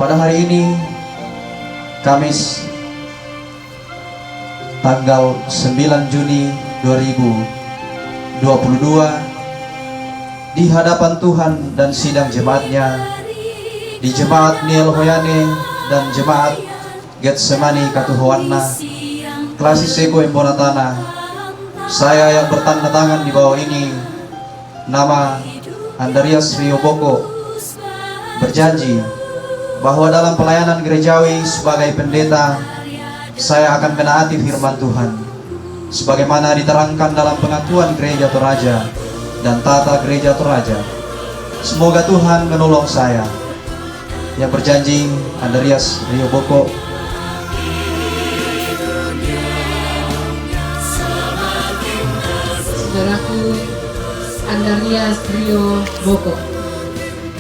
Pada hari ini, Kamis tanggal 9 Juni 2022, di hadapan Tuhan dan sidang jemaatnya, di Jemaat Niel Hoyane dan Jemaat Getsemani Katuhoana, Klasis Seko Embonatana, saya yang bertanda tangan di bawah ini, nama Andreas Rio Boko, berjanji bahwa dalam pelayanan gerejawi sebagai pendeta, saya akan menaati firman Tuhan sebagaimana diterangkan dalam pengakuan Gereja Toraja dan tata Gereja Toraja. Semoga Tuhan menolong saya. Yang berjanji, Andreas Rio Boko. Saudaraku Andreas Rio Boko,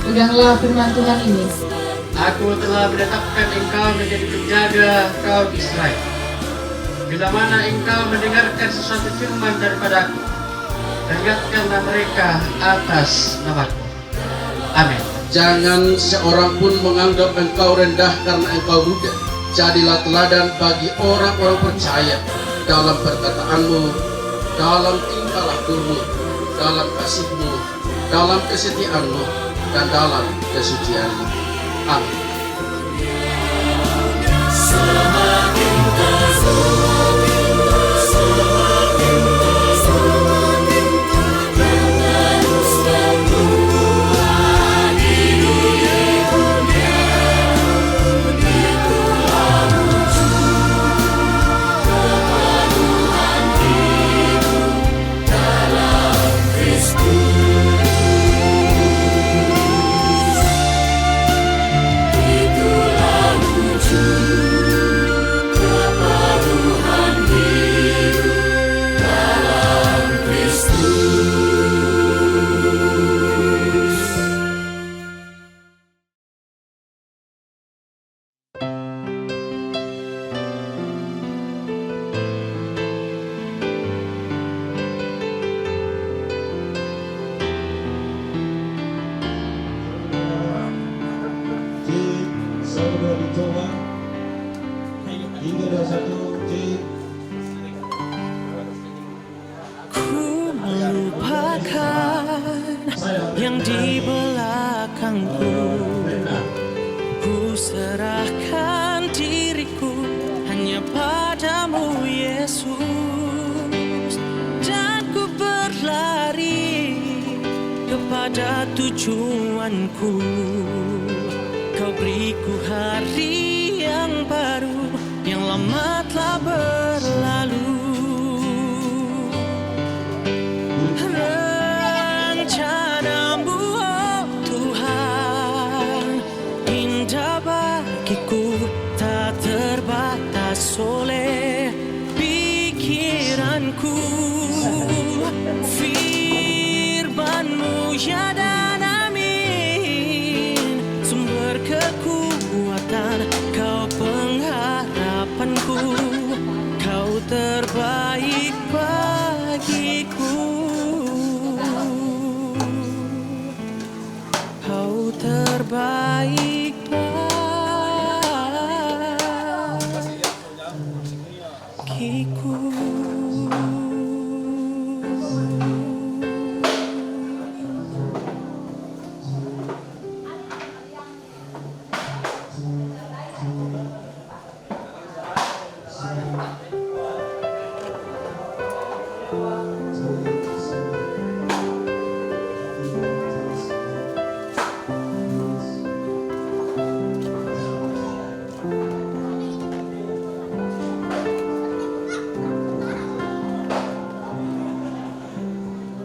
peganglah firman Tuhan ini. Aku telah menetapkan engkau menjadi penjaga kaum Israel. Bila mana engkau mendengarkan sesuatu firman daripadaku, ingatkanlah mereka atas namaku. Amin. Jangan seorang pun menganggap engkau rendah karena engkau muda. Jadilah teladan bagi orang-orang percaya dalam perkataanmu, dalam tingkah lakumu, dalam kasihmu, dalam kesetiaanmu, dan dalam kesucianmu. Amin. Ku melupakan yang di belakangku. Ku serahkan diriku hanya padamu, Yesus, dan ku berlari kepada tujuanku. Kau beriku hari yang baru, yang lama telah berlalu. Rencanamu, oh Tuhan, indah bagiku, tak terbatas oleh pikiranku. Firman-Mu ya dan amin, sumber kekuatan, Kau pengharapanku, Kau terbaik bagiku. Kau terbaik bagiku.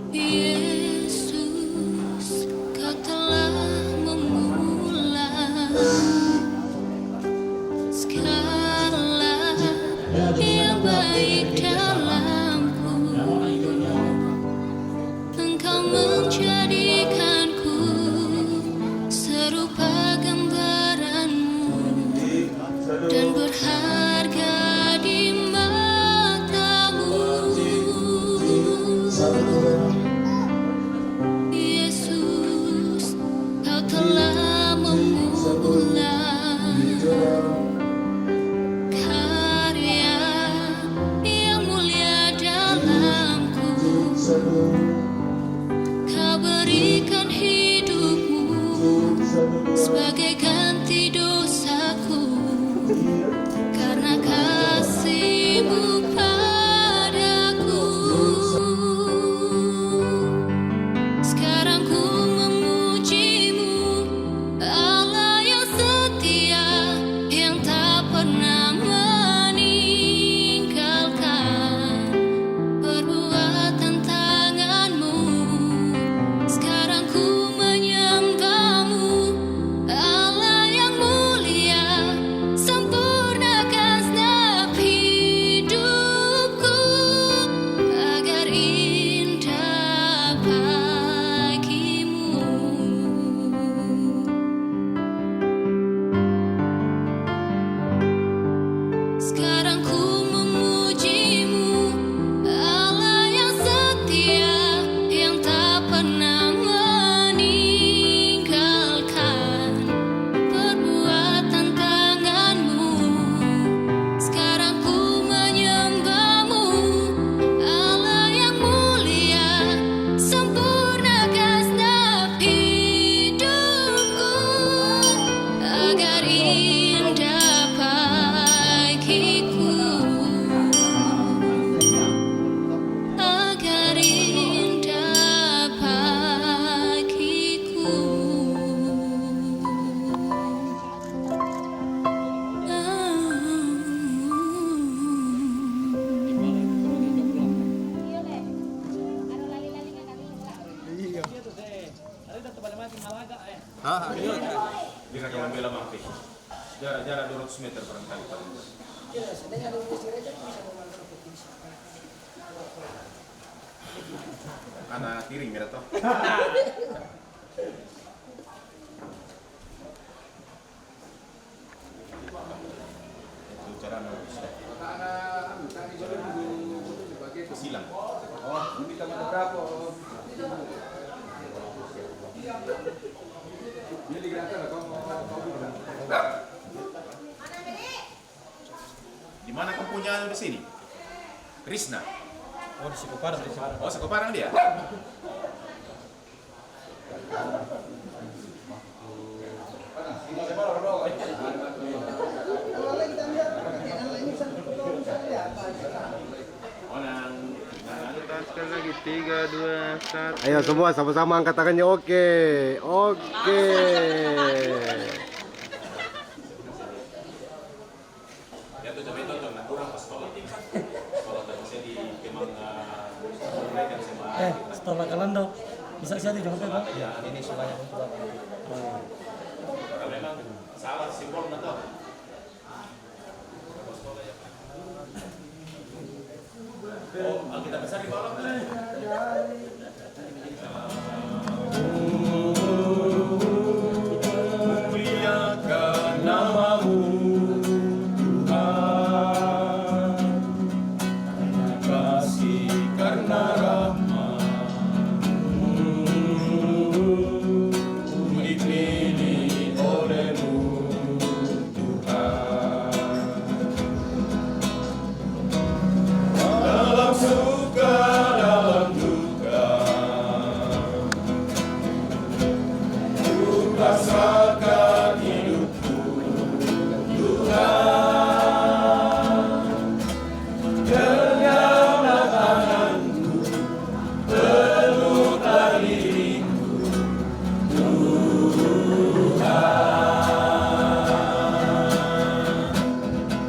Yesus, Kau telah memulai Dia akan membela Mampis. Jarak 200 meter barangkali paling. Anak tiring ya toh. Itu cara silang. Oh, ini kamar berapa? Dia digerakkan lah, kamu Di mana kamu punya di sini? Krishna. Oh, di Sikoparang, di sini. Oh, Sikoparang dia. Sekali lagi 3, 2, 1. Ayo semua sama-sama angkat tangannya. Oke. Oke. Ya tuh coba tonton, nah kurang pas sekolah. Sekolah tak bisa di kemang mereka sama. Setelah kalian dong, bisa jadi juga Pak. Ya, ini semuanya untuk Karena memang salah simbol atau oh, kita besar di bawah. Muliakan namamu Tuhan, kasih karena rahmat-Mu, dipilih oleh-Mu Tuhan. Dalam suka, dalam duka, ku pasrahkan hidupku, Tuhan. Genggamlah tanganku, peluklah diriku, Tuhan.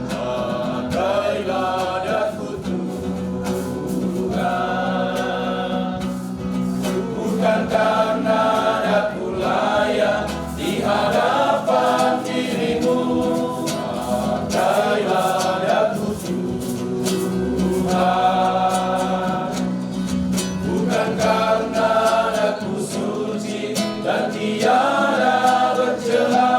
Pakailah daku Tuhan, bukan karena aku layak di hadapan dirimu. Pakailah daku Tuhan, bukan karena aku suci dan tiada bercela,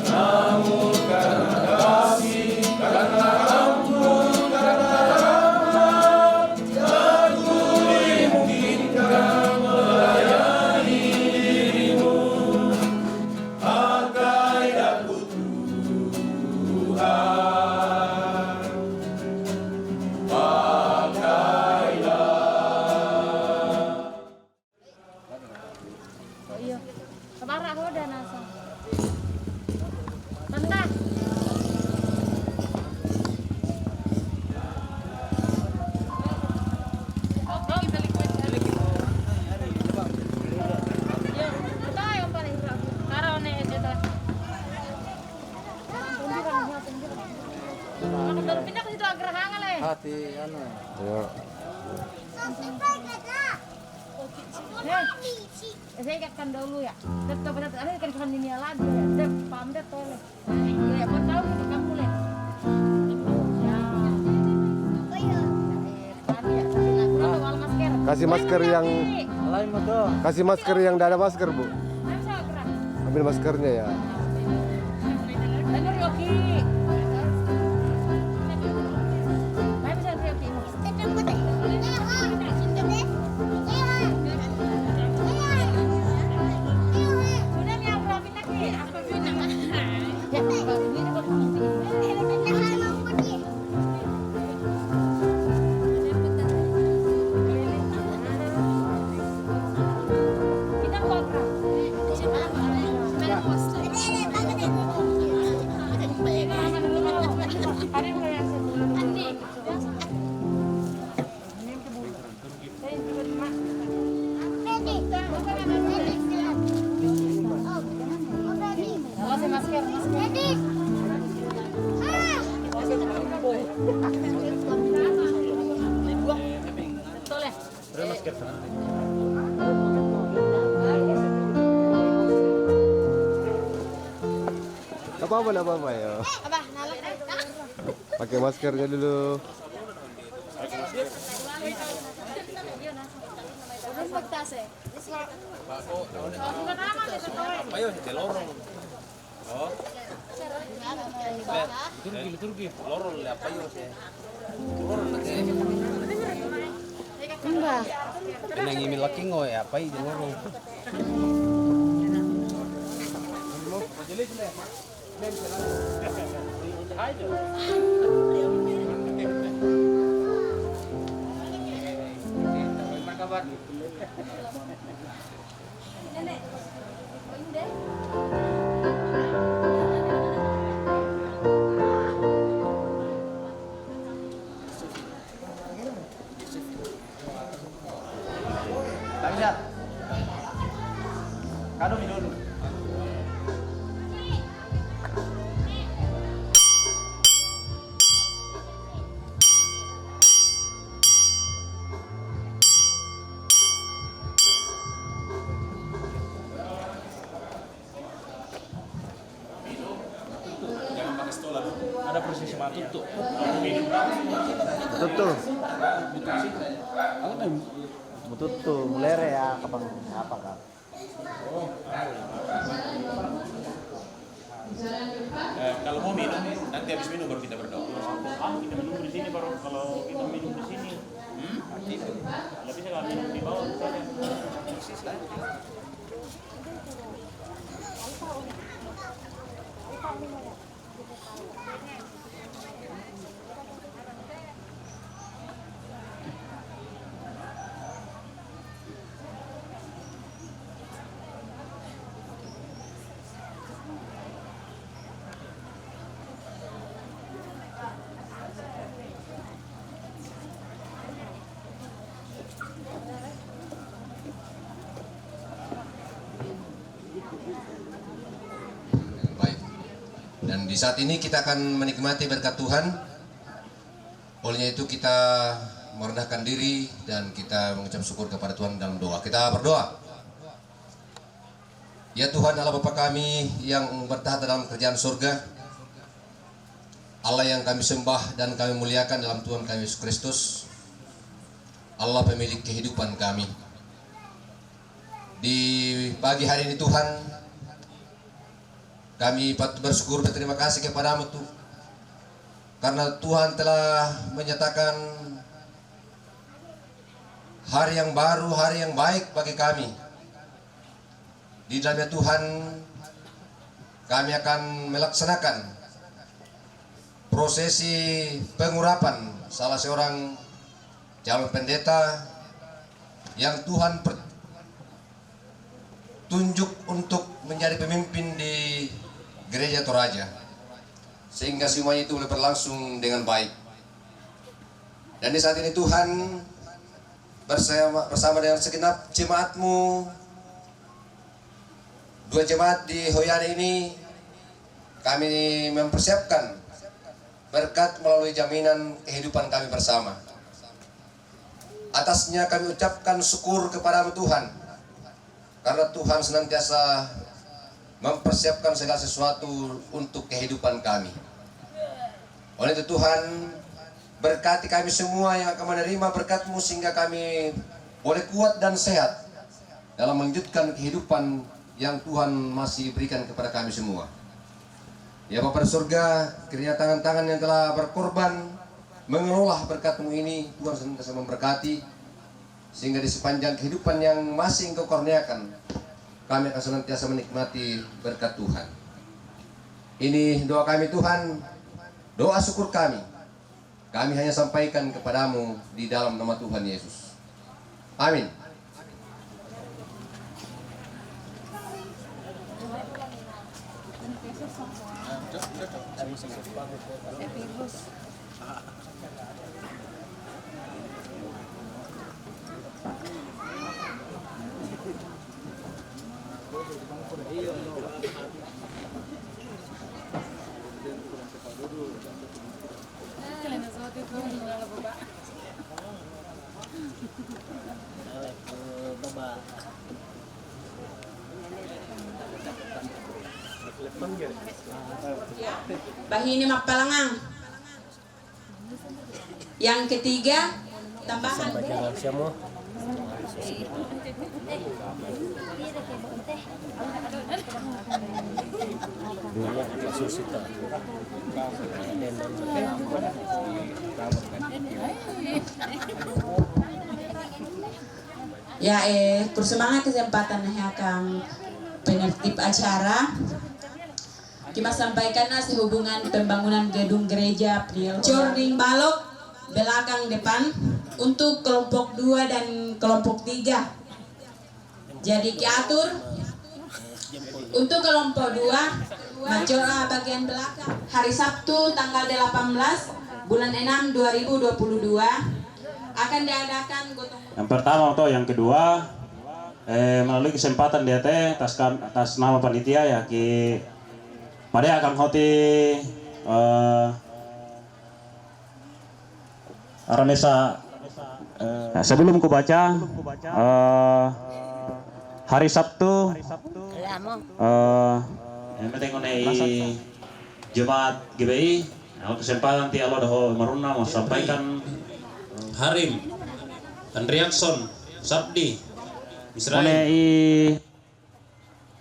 namun karena kasih, karena ampun, karena rahmat, aku dimungkinkan melayani dirimu. Pakai daku Tuhan, pakailah. Oh iya, kemarin aku udah nasa. Tante. Yo, ito yung paling karaw na ito. Pindah ke situ agrahangan le. Hati anu. Ayo. Saya ikan dulu ya. Tetap ada kan ini lagi ya. Saya paham deh toleh. Ya, mau tahu gitu kamu le. Ya. Oh iya. Tadi ya, aku udah bawa masker. Kasih masker yang Lain mah tuh. kasih masker yang tidak ada masker, Bu. Ayo saya gerak. Ambil maskernya ya. Ayo Ryoki. Ayo bisa Ryoki. Sudah nih aku pindah ke. Aku pindah. Ya, ini kok kita kontrak. Ada yang mulai asal dulu. Ini ke bulu. Saya juga terima. Awas ya masker. Betul ya? Masker sana. Nggak apa-apa ya. Abah, nalak deh. Pakai maskernya dulu. Terus bagtas eh. Ayo, telorong. Oh, turki. Lorong le apa yo sih? Lorong nanti. Enggak. Nang imi laki ngoy apa i lorong. Nenek. Ini Tangjat. Kado dulu. Jangan pakai stola dulu. Ada prosesi matut tuh. Betul. Betul mulai ya kapan apa kan? Kalau mau minum, nanti habis minum baru kita berdoa. Kita minum di sini baru kalau kita minum di sini. Lebih bisa kalau minum di bawah saja. Baik. Dan di saat ini kita akan menikmati berkat Tuhan. Olehnya itu kita merendahkan diri dan kita mengucap syukur kepada Tuhan dalam doa. Kita berdoa. Ya Tuhan Allah Bapa kami yang bertahta dalam kerajaan surga, Allah yang kami sembah dan kami muliakan dalam Tuhan kami Yesus Kristus, Allah pemilik kehidupan kami. Di pagi hari ini Tuhan, kami patut bersyukur berterima kasih kepadamu Tuhan, karena Tuhan telah menyatakan hari yang baru, hari yang baik bagi kami. Di dalamnya Tuhan, kami akan melaksanakan prosesi pengurapan salah seorang calon pendeta yang Tuhan tunjuk untuk menjadi pemimpin di gereja Toraja, sehingga semuanya itu boleh berlangsung dengan baik. Dan di saat ini Tuhan bersama dengan segenap jemaat-Mu, 2 jemaat di Hoyane ini, kami mempersiapkan berkat melalui jaminan kehidupan kami bersama. Atasnya kami ucapkan syukur kepada-Mu Tuhan, karena Tuhan senantiasa mempersiapkan segala sesuatu untuk kehidupan kami. Oleh itu Tuhan, berkati kami semua yang akan menerima berkat-Mu sehingga kami boleh kuat dan sehat dalam melanjutkan kehidupan yang Tuhan masih berikan kepada kami semua. Ya Bapa di surga, kiranya tangan-tangan yang telah berkorban mengelola berkat-Mu ini, Tuhan senantiasa memberkati, sehingga di sepanjang kehidupan yang masih Engkau kurniakan, kami akan senantiasa menikmati berkat Tuhan. Ini doa kami Tuhan, doa syukur kami. Kami hanya sampaikan kepadamu di dalam nama Tuhan Yesus. Amin. Bahini Mapalangang. Yang ketiga, tambahan. Ya, bersemangat kesempatan kang penertib acara. Kita sampaikan sehubungan pembangunan gedung gereja Priel Jorning Balok belakang depan untuk kelompok 2 dan kelompok 3. Jadi diatur untuk kelompok 2 Majora bagian belakang hari Sabtu tanggal 18 bulan 6 2022 akan diadakan gotong. Yang pertama atau yang kedua melalui kesempatan dia atas nama panitia ya ki mari akan hoti Aranesa sebelum ku baca hari Sabtu yang penting mengenai Jemaat GBI kesempatan ti Allah dah maruna mau sampaikan Harim Andriakson Sabdi Israel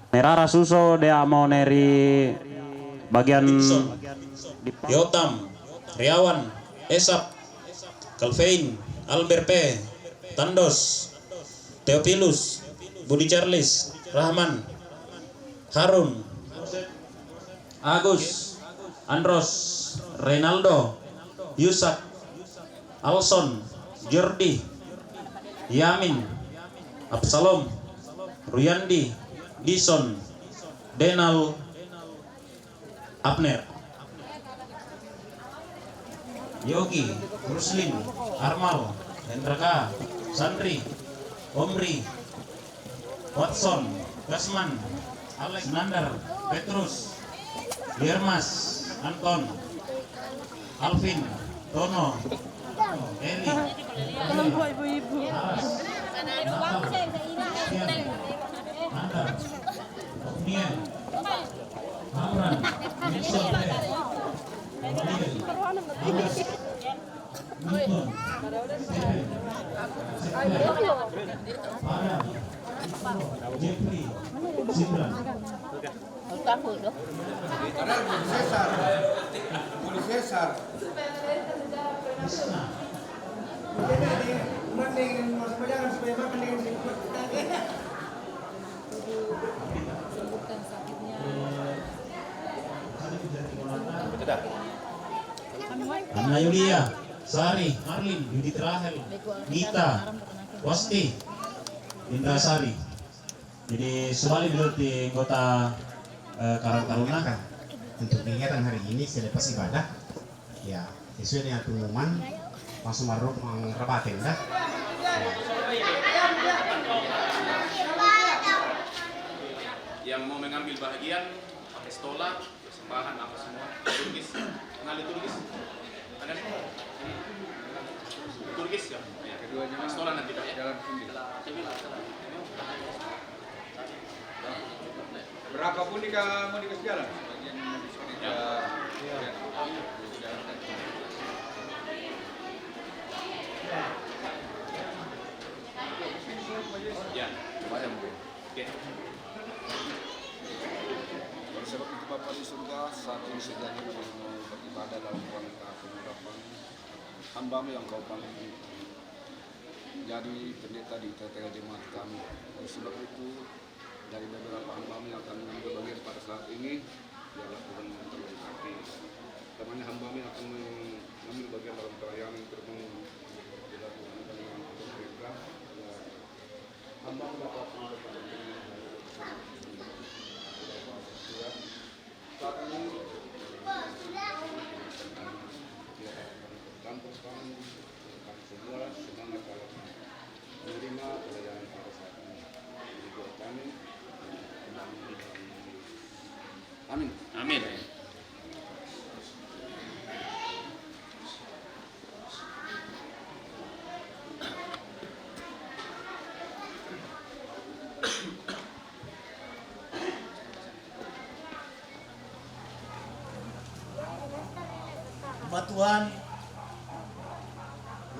Nerara Suso dia mau neri bagian Yotam Riawan Esap Calvein Albert P Tandos Theophilus Budi Charles Rahman Harun Agus Andros Reynaldo Yusak Alson Jordi Yamin Absalom Ruyandi Dison Denal Abner Yogi Ruslin Armal Hendraka Sandri Omri Watson Gasman Alex Nandar Petrus Dirmas Anton Alvin Tono Eli ibu-ibu Nandar Oknian Amran Wilson Anas Newton Steven Farah Jeffrey Simran Cesar. Anna Yulia, Sari, Marlin, Yudit Rahel, Gita, Wasti, Indra Sari. Jadi sebalik dulu di anggota Karang Taruna kan. Untuk kegiatan hari ini selepas ibadah, ya sesuai dengan pengumuman langsung baru mengrebatin dah. Yang mau mengambil bagian pakai stola, persembahan apa semua, Turkis, kenal Turkis? Ada nih? Turkis ya? Keduanya stola nanti dah jalan sendiri. Berapapun mau dikasih jalan? Ya, lumayan mungkin. Oke. Oleh sebab itu Bapa di surga, saat ini sedang beribadah dalam rangka pengurapan hamba-Mu yang Kau panggil. Jadi pendeta di tengah jemaat kami. Oleh sebab itu dari beberapa hamba-Mu yang akan mengambil bagian pada saat ini, biarlah Tuhan memberkati. Temannya hamba-Mu yang akan mengambil bagian dalam perayaan terbang dilakukan dengan mereka. Hamba-Mu dapat melakukan saat ini campur kami semua semangat dalam menerima pelayanan pada saat ini. Buat kami, amin. Amin. Hikmat Tuhan,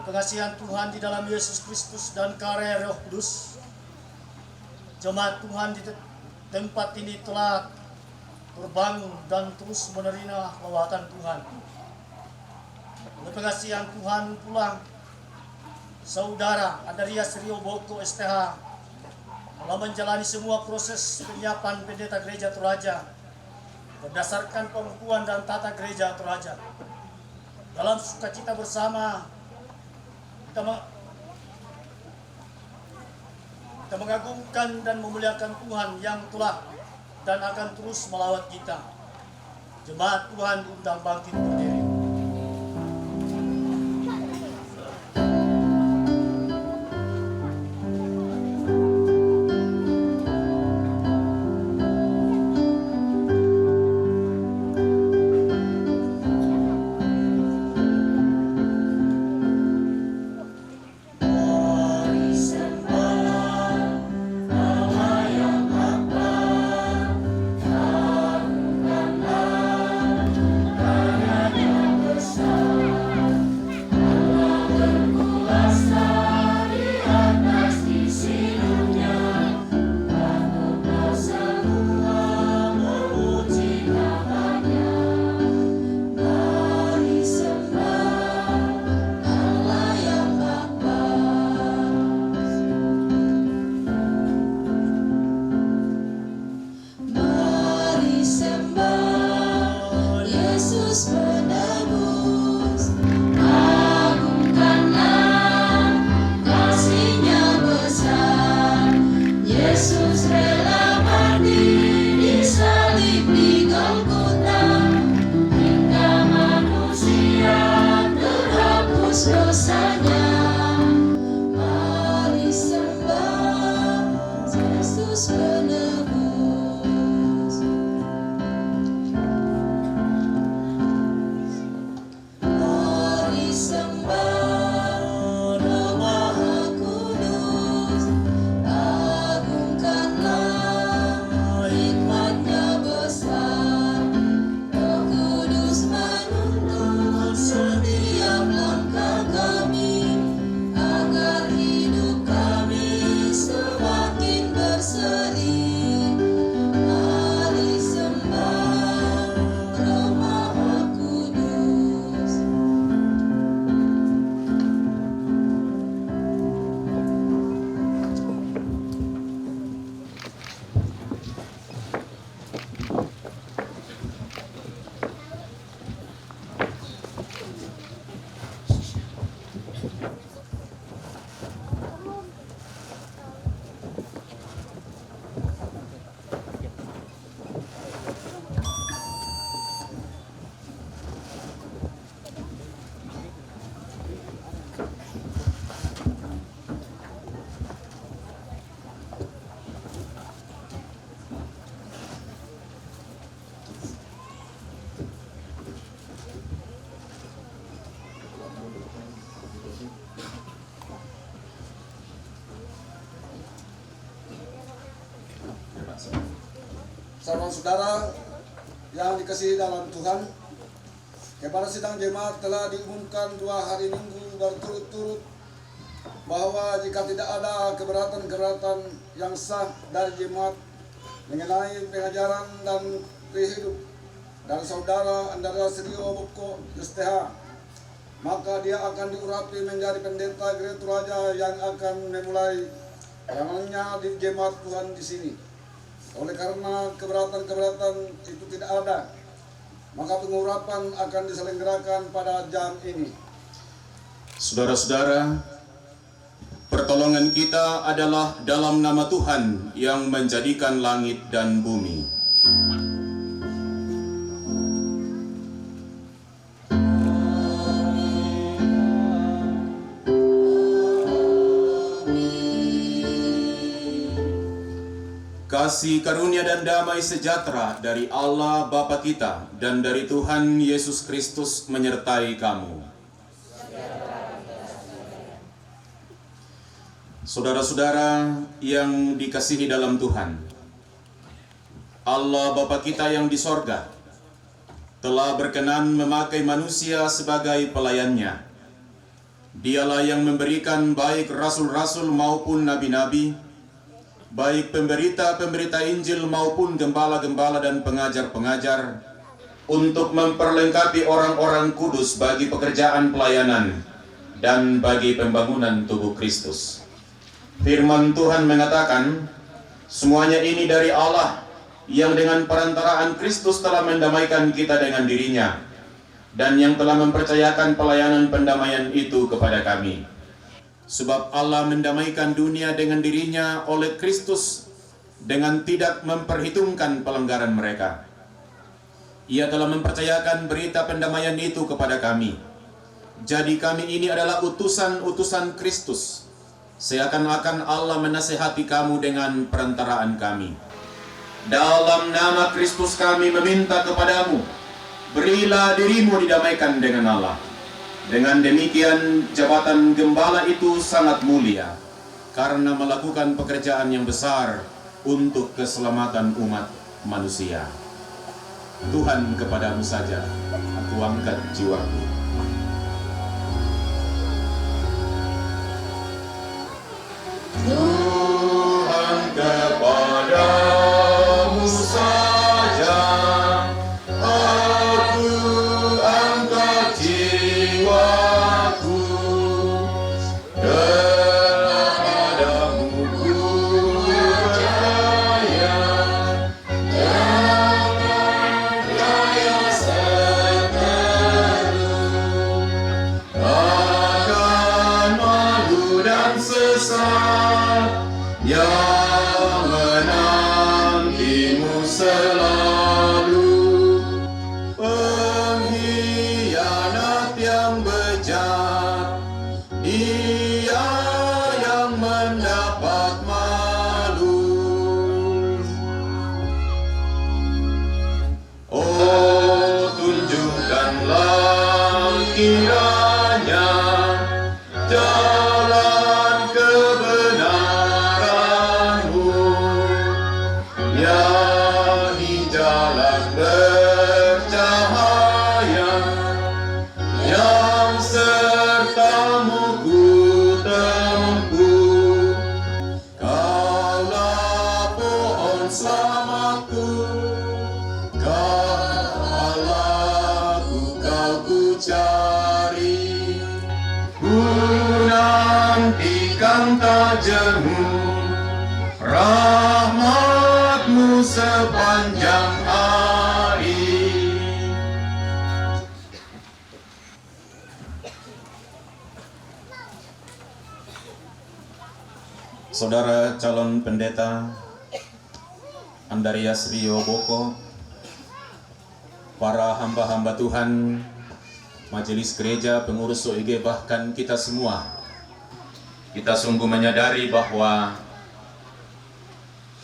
pengasihan Tuhan di dalam Yesus Kristus dan karya Roh Kudus, jemaat Tuhan di tempat ini telah terbangun dan terus menerima lawatan Tuhan. Pengasihan Tuhan pula, Saudara Andarias Rio Boko STH telah menjalani semua proses penyiapan pendeta gereja Toraja berdasarkan pengukuhan dan tata gereja Toraja. Dalam sukacita bersama, kita mengagungkan dan memuliakan Tuhan yang telah dan akan terus melawat kita. Jemaat Tuhan diundang bangkit berdiri. Saudara-saudara yang dikasihi dalam Tuhan, kepada sidang jemaat telah diumumkan 2 hari minggu berturut-turut bahwa jika tidak ada keberatan-keberatan yang sah dari jemaat mengenai pengajaran dan hidup dari saudara Andarias Rio Boko STH, maka dia akan diurapi menjadi pendeta gereja Toraja yang akan memulai pelayanannya di jemaat Tuhan di sini. Oleh karena keberatan-keberatan itu tidak ada, maka pengurapan akan diselenggarakan pada jam ini. Saudara-saudara, pertolongan kita adalah dalam nama Tuhan yang menjadikan langit dan bumi. Kasih karunia dan damai sejahtera dari Allah Bapa kita dan dari Tuhan Yesus Kristus menyertai kamu. Saudara-saudara yang dikasihi dalam Tuhan, Allah Bapa kita yang di sorga telah berkenan memakai manusia sebagai pelayannya. Dialah yang memberikan baik rasul-rasul maupun nabi-nabi, baik pemberita-pemberita Injil maupun gembala-gembala dan pengajar-pengajar, untuk memperlengkapi orang-orang kudus bagi pekerjaan pelayanan dan bagi pembangunan tubuh Kristus. Firman Tuhan mengatakan, semuanya ini dari Allah, yang dengan perantaraan Kristus telah mendamaikan kita dengan dirinya, dan yang telah mempercayakan pelayanan pendamaian itu kepada kami. Sebab Allah mendamaikan dunia dengan dirinya oleh Kristus, dengan tidak memperhitungkan pelanggaran mereka. Ia telah mempercayakan berita pendamaian itu kepada kami. Jadi kami ini adalah utusan-utusan Kristus, seakan-akan Allah menasihati kamu dengan perantaraan kami. Dalam nama Kristus kami meminta kepadamu, berilah dirimu didamaikan dengan Allah. Dengan demikian jabatan gembala itu sangat mulia, karena melakukan pekerjaan yang besar untuk keselamatan umat manusia. Tuhan, kepadamu saja aku angkat jiwaku. Tuhan, kepadamu saja aku angkat jiwaku. Kepadamu ku percaya, jangan raya seteru, akan malu dan sesat yang menantimu selalu. Pengkhianat yang bejat, dia yang mendapat malu. Oh, tunjukkanlah kiranya jalan kebenaranmu, yakni jalan bercahaya yang sertamu ku tempuh. Kaulah pohon selamatku, Allahku kau ku cari. Ku nantikan tak jemu rahmatmu sepanjang hari. Saudara calon pendeta Andarias Rio Boko, para hamba-hamba Tuhan, majelis gereja, pengurus OIG, bahkan kita semua, kita sungguh menyadari bahwa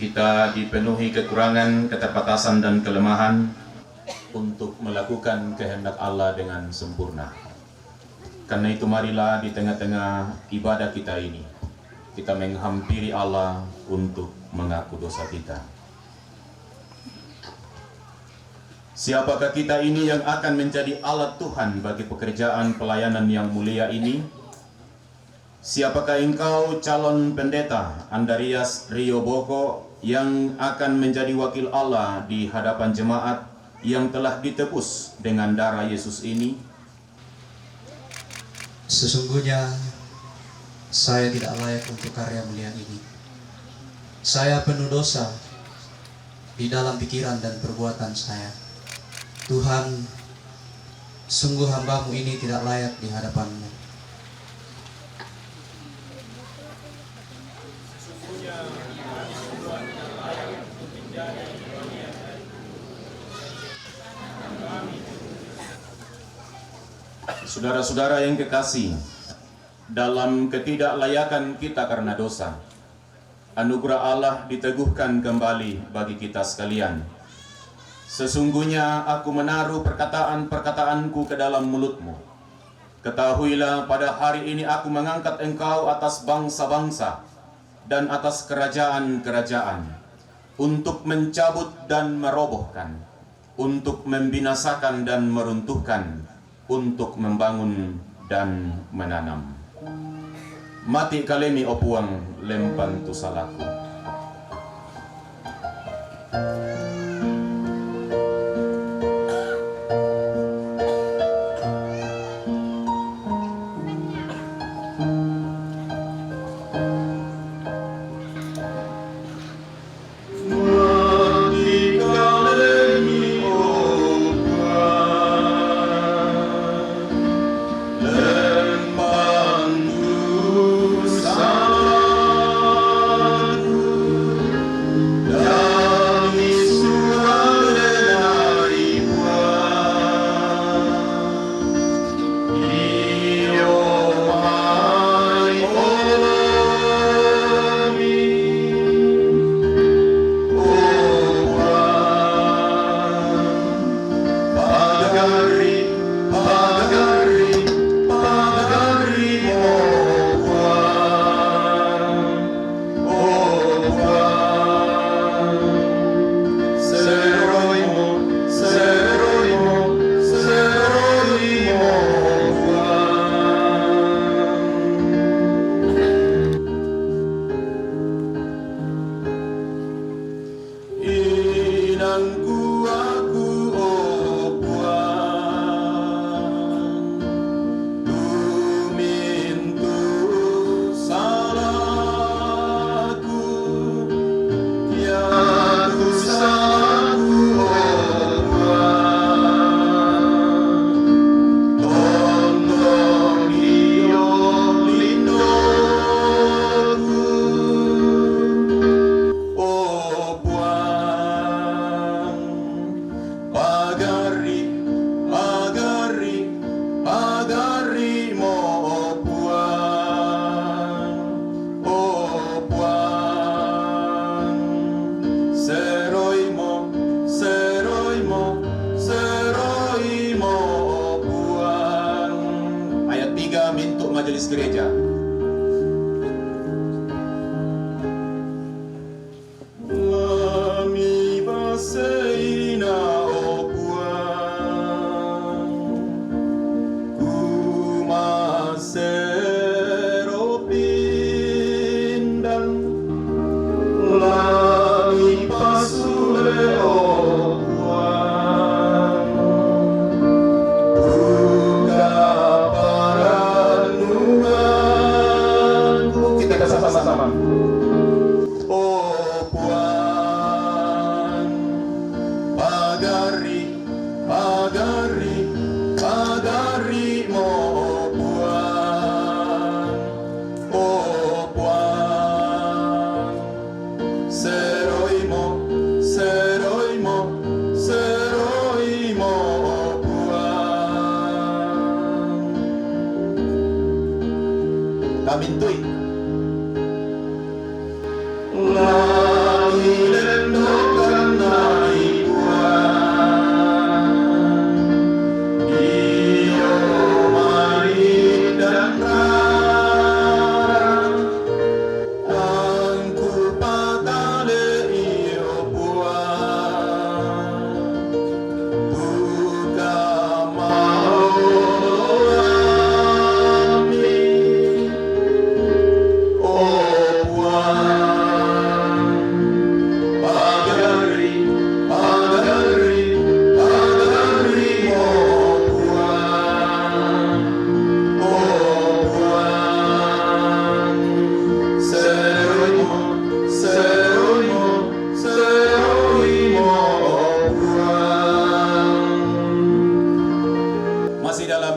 kita dipenuhi kekurangan, keterbatasan dan kelemahan untuk melakukan kehendak Allah dengan sempurna. Karena itu marilah di tengah-tengah ibadah kita ini, kita menghampiri Allah untuk mengaku dosa kita. Siapakah kita ini yang akan menjadi alat Tuhan bagi pekerjaan pelayanan yang mulia ini? Siapakah engkau, calon pendeta Andarias Rio Boko, yang akan menjadi wakil Allah di hadapan jemaat yang telah ditebus dengan darah Yesus ini? Sesungguhnya saya tidak layak untuk karya mulia ini. Saya penuh dosa di dalam pikiran dan perbuatan saya. Tuhan, sungguh hamba-Mu ini tidak layak di hadapan-Mu. Saudara-saudara yang kekasih, dalam ketidaklayakan kita karena dosa, anugerah Allah diteguhkan kembali bagi kita sekalian. Sesungguhnya aku menaruh perkataan-perkataanku ke dalam mulutmu. Ketahuilah, pada hari ini aku mengangkat engkau atas bangsa-bangsa dan atas kerajaan-kerajaan, untuk mencabut dan merobohkan, untuk membinasakan dan meruntuhkan, untuk membangun dan menanam. Mati kalemi opuang lempan tu salaku. Majelis Gereja. Mami baseina opuan kumasero pindan lami pasule opuan buka kita sama-sama. Oh Puan, pagari, pagari, pagari mo Puan. Oh Puan, seroi mo, seroi mo, seroi mo Puan. Kamintoy.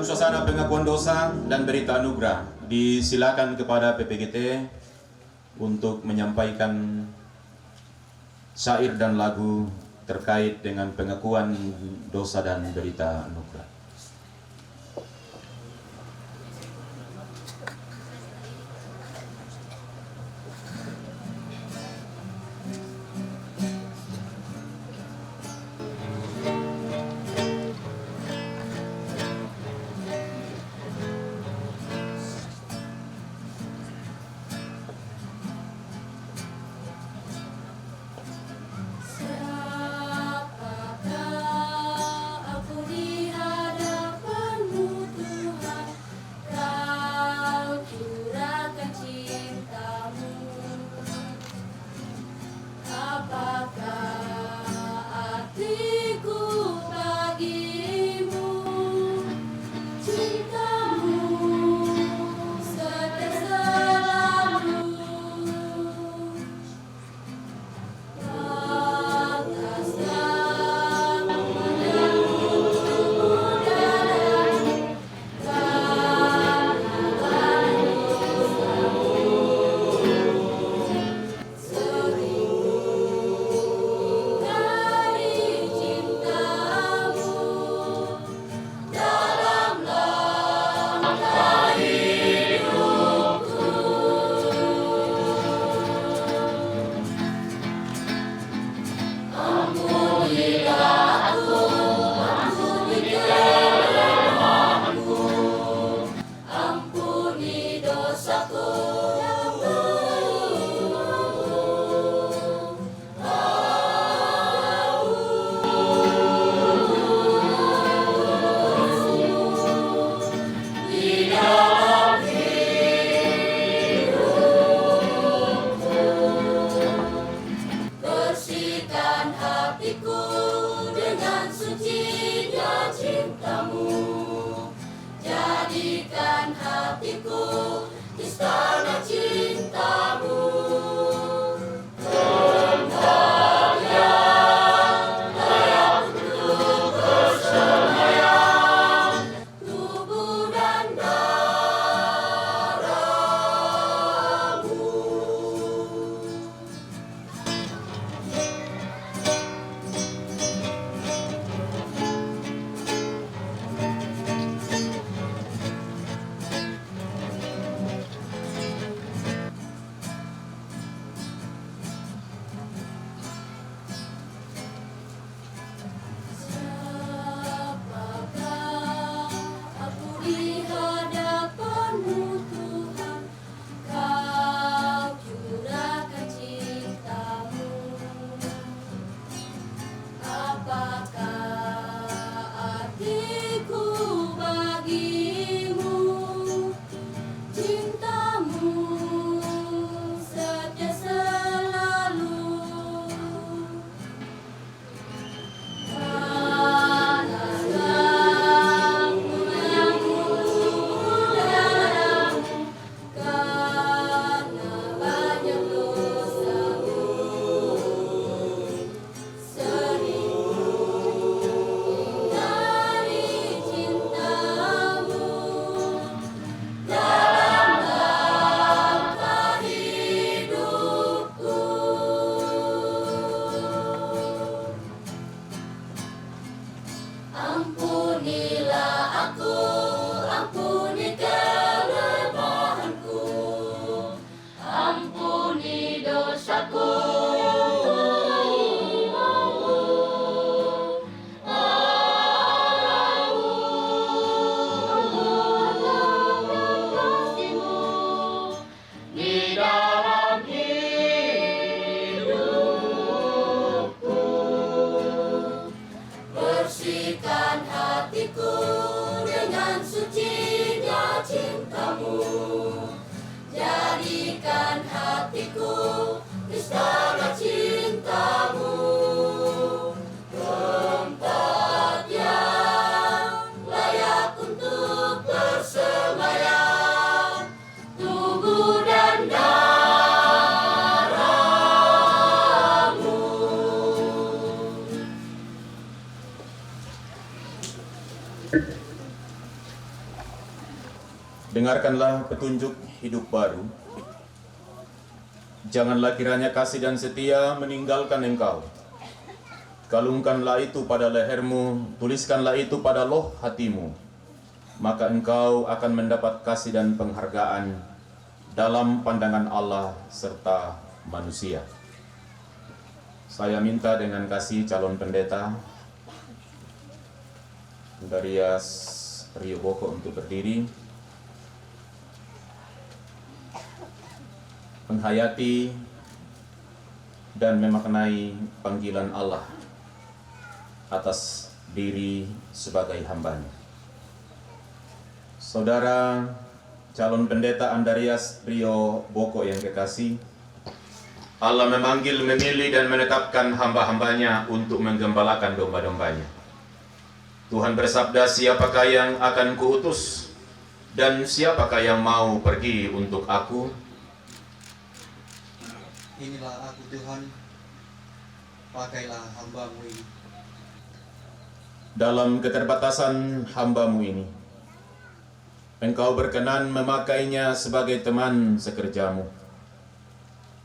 Suasana pengakuan dosa dan berita anugerah, disilakan kepada PPGT untuk menyampaikan syair dan lagu terkait dengan pengakuan dosa dan berita anugerah. Siapakah Dengarkanlah petunjuk hidup baru. Janganlah kiranya kasih dan setia meninggalkan engkau. Kalungkanlah itu pada lehermu, tuliskanlah itu pada loh hatimu. Maka engkau akan mendapat kasih dan penghargaan dalam pandangan Allah serta manusia. Saya minta dengan kasih calon pendeta Andarias Rio Boko untuk berdiri, menghayati dan memaknai panggilan Allah atas diri sebagai hamba-Nya. Saudara calon pendeta Andarias Rio Boko yang kekasih, Allah memanggil, memilih dan menetapkan hamba-hambanya untuk menggembalakan domba-dombanya. Tuhan bersabda, siapakah yang akan kuutus dan siapakah yang mau pergi untuk aku? Inilah aku Tuhan, pakailah hamba-Mu ini. Dalam keterbatasan hamba-Mu ini, Engkau berkenan memakainya sebagai teman sekerjamu.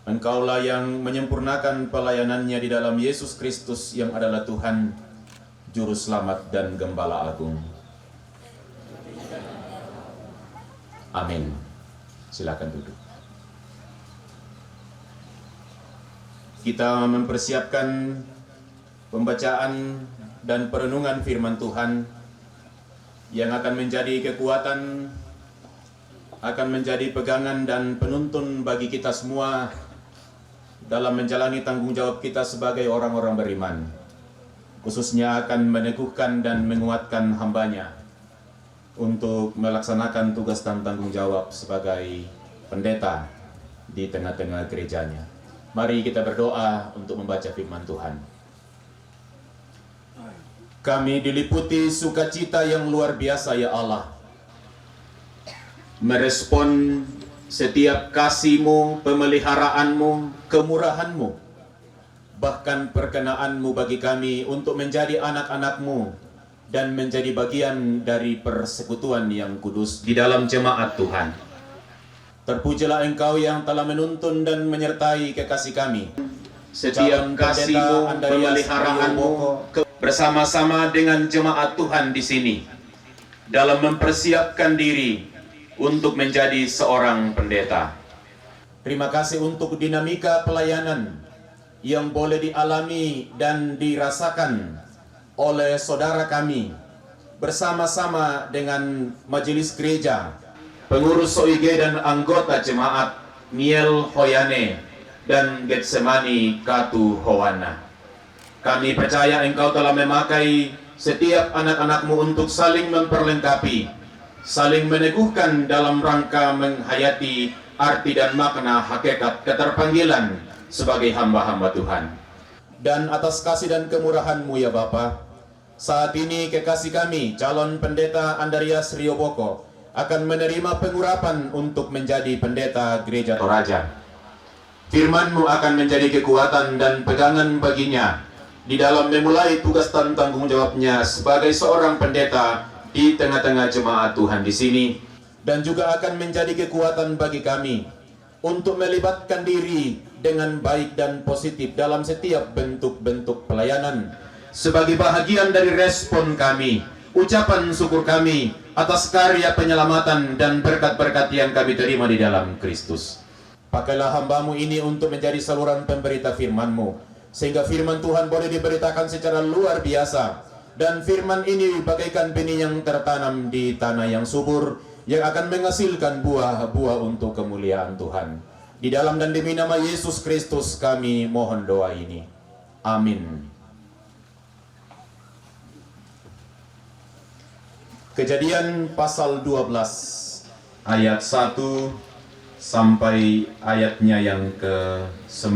Engkaulah yang menyempurnakan pelayanannya di dalam Yesus Kristus yang adalah Tuhan, Juru Selamat dan Gembala Agung. Amin. Silakan duduk. Kita mempersiapkan pembacaan dan perenungan firman Tuhan yang akan menjadi kekuatan, akan menjadi pegangan dan penuntun bagi kita semua dalam menjalani tanggung jawab kita sebagai orang-orang beriman, khususnya akan meneguhkan dan menguatkan hambanya untuk melaksanakan tugas dan tanggung jawab sebagai pendeta di tengah-tengah gerejanya. Mari kita berdoa untuk membaca firman Tuhan. Kami diliputi sukacita yang luar biasa ya Allah, merespon setiap kasih-Mu, pemeliharaan-Mu, kemurahan-Mu, bahkan perkenaanmu bagi kami untuk menjadi anak-anak-Mu dan menjadi bagian dari persekutuan yang kudus di dalam jemaat Tuhan. Terpujilah Engkau yang telah menuntun dan menyertai kekasih kami. Setiap kasih-Mu, pemeliharaanmu bersama-sama dengan jemaat Tuhan di sini dalam mempersiapkan diri untuk menjadi seorang pendeta. Terima kasih untuk dinamika pelayanan yang boleh dialami dan dirasakan oleh saudara kami bersama-sama dengan majelis gereja, pengurus OIG dan anggota jemaat Niel Hoyane dan Getsemani Katu Howana. Kami percaya Engkau telah memakai setiap anak-anak-Mu untuk saling memperlengkapi, saling meneguhkan dalam rangka menghayati arti dan makna hakikat keterpanggilan sebagai hamba-hamba Tuhan. Dan atas kasih dan kemurahan-Mu ya Bapa, saat ini kekasih kami, calon pendeta Andarias Rio Boko, akan menerima pengurapan untuk menjadi pendeta Gereja Toraja. Firman-Mu akan menjadi kekuatan dan pegangan baginya di dalam memulai tugas dan tanggung jawabnya sebagai seorang pendeta di tengah-tengah jemaat Tuhan di sini, dan juga akan menjadi kekuatan bagi kami untuk melibatkan diri dengan baik dan positif dalam setiap bentuk-bentuk pelayanan sebagai bahagian dari respon kami, ucapan syukur kami atas karya penyelamatan dan berkat-berkat yang kami terima di dalam Kristus. Pakailah hamba-Mu ini untuk menjadi saluran pemberita firman-Mu, sehingga firman Tuhan boleh diberitakan secara luar biasa, dan firman ini bagaikan benih yang tertanam di tanah yang subur, yang akan menghasilkan buah-buah untuk kemuliaan Tuhan. Di dalam dan demi nama Yesus Kristus kami mohon doa ini. Amin. Kejadian pasal 12 ayat 1 sampai ayatnya yang ke-9.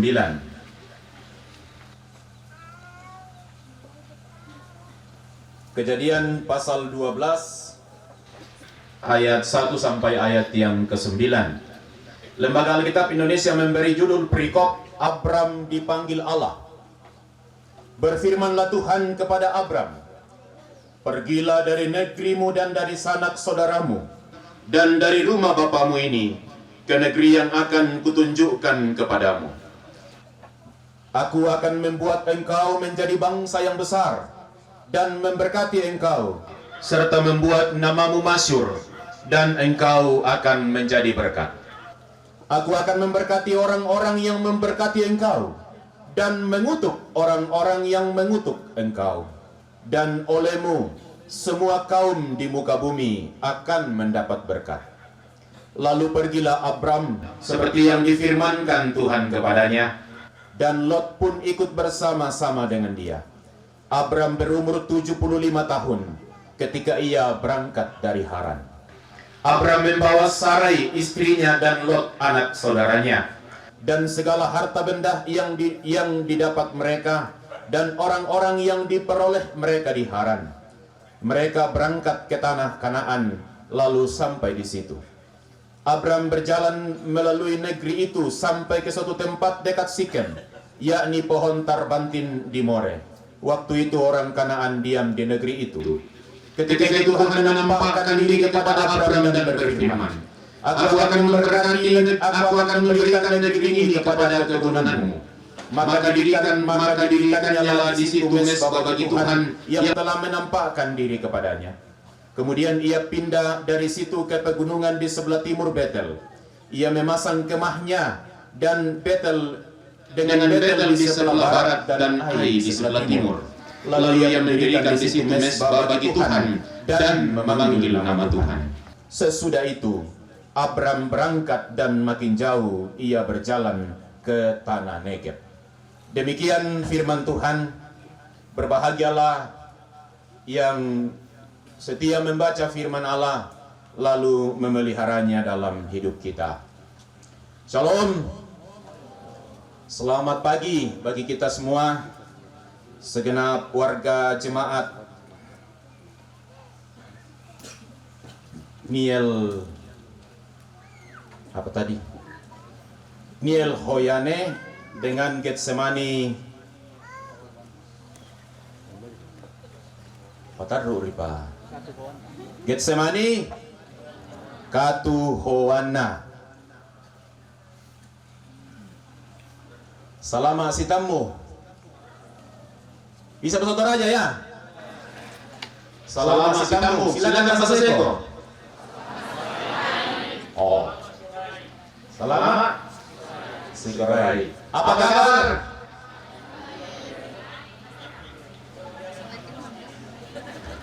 Kejadian pasal 12 ayat 1 sampai ayat yang ke-9. Lembaga Alkitab Indonesia memberi judul perikop Abram dipanggil Allah. Berfirmanlah Tuhan kepada Abram, pergilah dari negerimu dan dari sanak saudaramu dan dari rumah bapamu ini ke negeri yang akan kutunjukkan kepadamu. Aku akan membuat engkau menjadi bangsa yang besar dan memberkati engkau, serta membuat namamu masyhur, dan engkau akan menjadi berkat. Aku akan memberkati orang-orang yang memberkati engkau, dan mengutuk orang-orang yang mengutuk engkau. Dan olehmu semua kaum di muka bumi akan mendapat berkat. Lalu pergilah Abram seperti yang difirmankan Tuhan kepadanya, dan Lot pun ikut bersama-sama dengan dia. Abram berumur 75 tahun ketika ia berangkat dari Haran. Abram membawa Sarai istrinya dan Lot anak saudaranya, dan segala harta benda yang didapat mereka, dan orang-orang yang diperoleh mereka di Haran. Mereka berangkat ke tanah Kanaan, lalu sampai di situ. Abram berjalan melalui negeri itu sampai ke suatu tempat dekat Sikem, yakni pohon tarbantin di More. Waktu itu orang Kanaan diam di negeri itu. Ketika itu Tuhan menampakkan diri kepada Abram dan berfirman, Aku akan memberikan negeri ini kepada keturunanmu. Maka didirikannya di situ mesbah bagi Tuhan yang telah menampakkan diri kepadanya. Kemudian ia pindah dari situ ke pegunungan di sebelah timur Betel. Ia memasang kemahnya dan Betel dengan Betel di sebelah barat dan Ai di sebelah timur. Lalu ia mendirikan di situ mezbah bagi Tuhan dan memanggil nama Tuhan. Sesudah itu, Abram berangkat dan makin jauh ia berjalan ke tanah Negeb. Demikian firman Tuhan. Berbahagialah yang setia membaca firman Allah lalu memeliharanya dalam hidup kita. Shalom. Selamat pagi bagi kita semua, segenap warga jemaat Niel Hoyane dengan Getsemani Getsemani Katuhoana. Salama sitamu. Bisa bahasa Toraja ya? Salama sitamu. Silakan bahasa Seko. Oh. Salama. Sigarai. Apa kabar?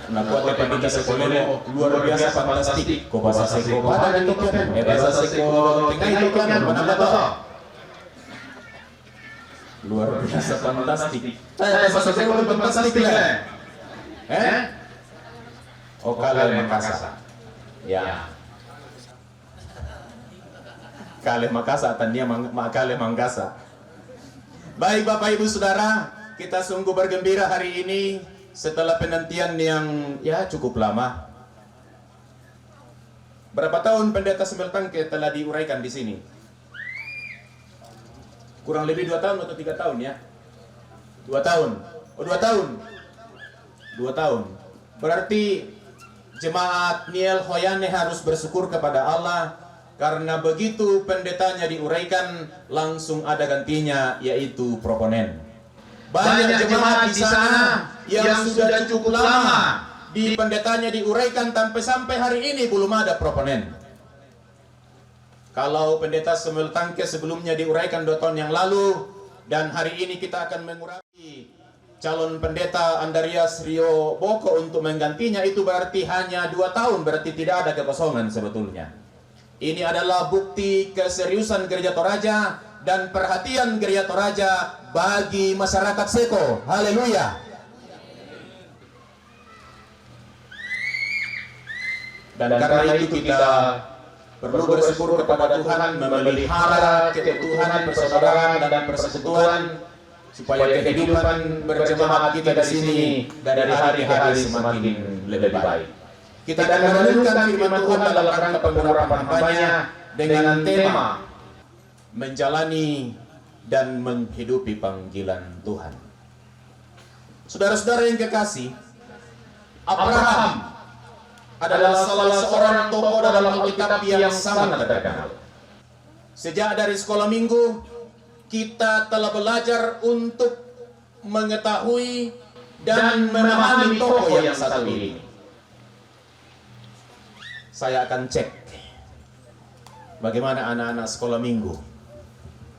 Nah, buat pendidikan sekolah luar biasa fantastik. Kau bahasa Seko pada itu kan? Bahasa Seko tengah itu kan? Mana tahu? Luar biasa fantastik. Bahasa Seko fantastik kan? Oh, Kale Makassar. Ya. Kale Makassar, tania Kale Manggasa. Baik Bapak Ibu Saudara, kita sungguh bergembira hari ini setelah penantian yang cukup lama. Berapa tahun Pendeta Semeltangke telah diuraikan di sini? Kurang lebih 2 tahun atau 3 tahun ya? 2 tahun. Oh, 2 tahun. 2 tahun. Berarti jemaat Niel Hoyane harus bersyukur kepada Allah karena begitu pendetanya diuraikan langsung ada gantinya, yaitu proponen. Banyak jemaat di sana yang sudah cukup lama di pendetanya diuraikan sampai hari ini belum ada proponen. Kalau pendeta Semeltangke sebelumnya diuraikan 2 tahun yang lalu, dan hari ini kita akan mengurangi calon pendeta Andarias Rio Boko untuk menggantinya, itu berarti hanya 2 tahun, berarti tidak ada kekosongan sebetulnya. Ini adalah bukti keseriusan Gereja Toraja dan perhatian Gereja Toraja bagi masyarakat Seko. Haleluya. Dan karena itu kita perlu bersyukur kepada Tuhan, memelihara keutuhan persaudaraan dan persekutuan supaya kehidupan berjemaat kita di sini dari hari ke hari semakin lebih baik. Kita akan merenungkan firman Tuhan dalam rangka pengurapan hambanya dengan tema menjalani dan menghidupi panggilan Tuhan. Saudara-saudara yang kekasih, Abraham adalah salah seorang tokoh dalam Alkitab yang sangat terkenal. Sejak dari sekolah minggu, kita telah belajar untuk mengetahui dan memahami tokoh yang satu ini. Saya akan cek bagaimana anak-anak sekolah minggu.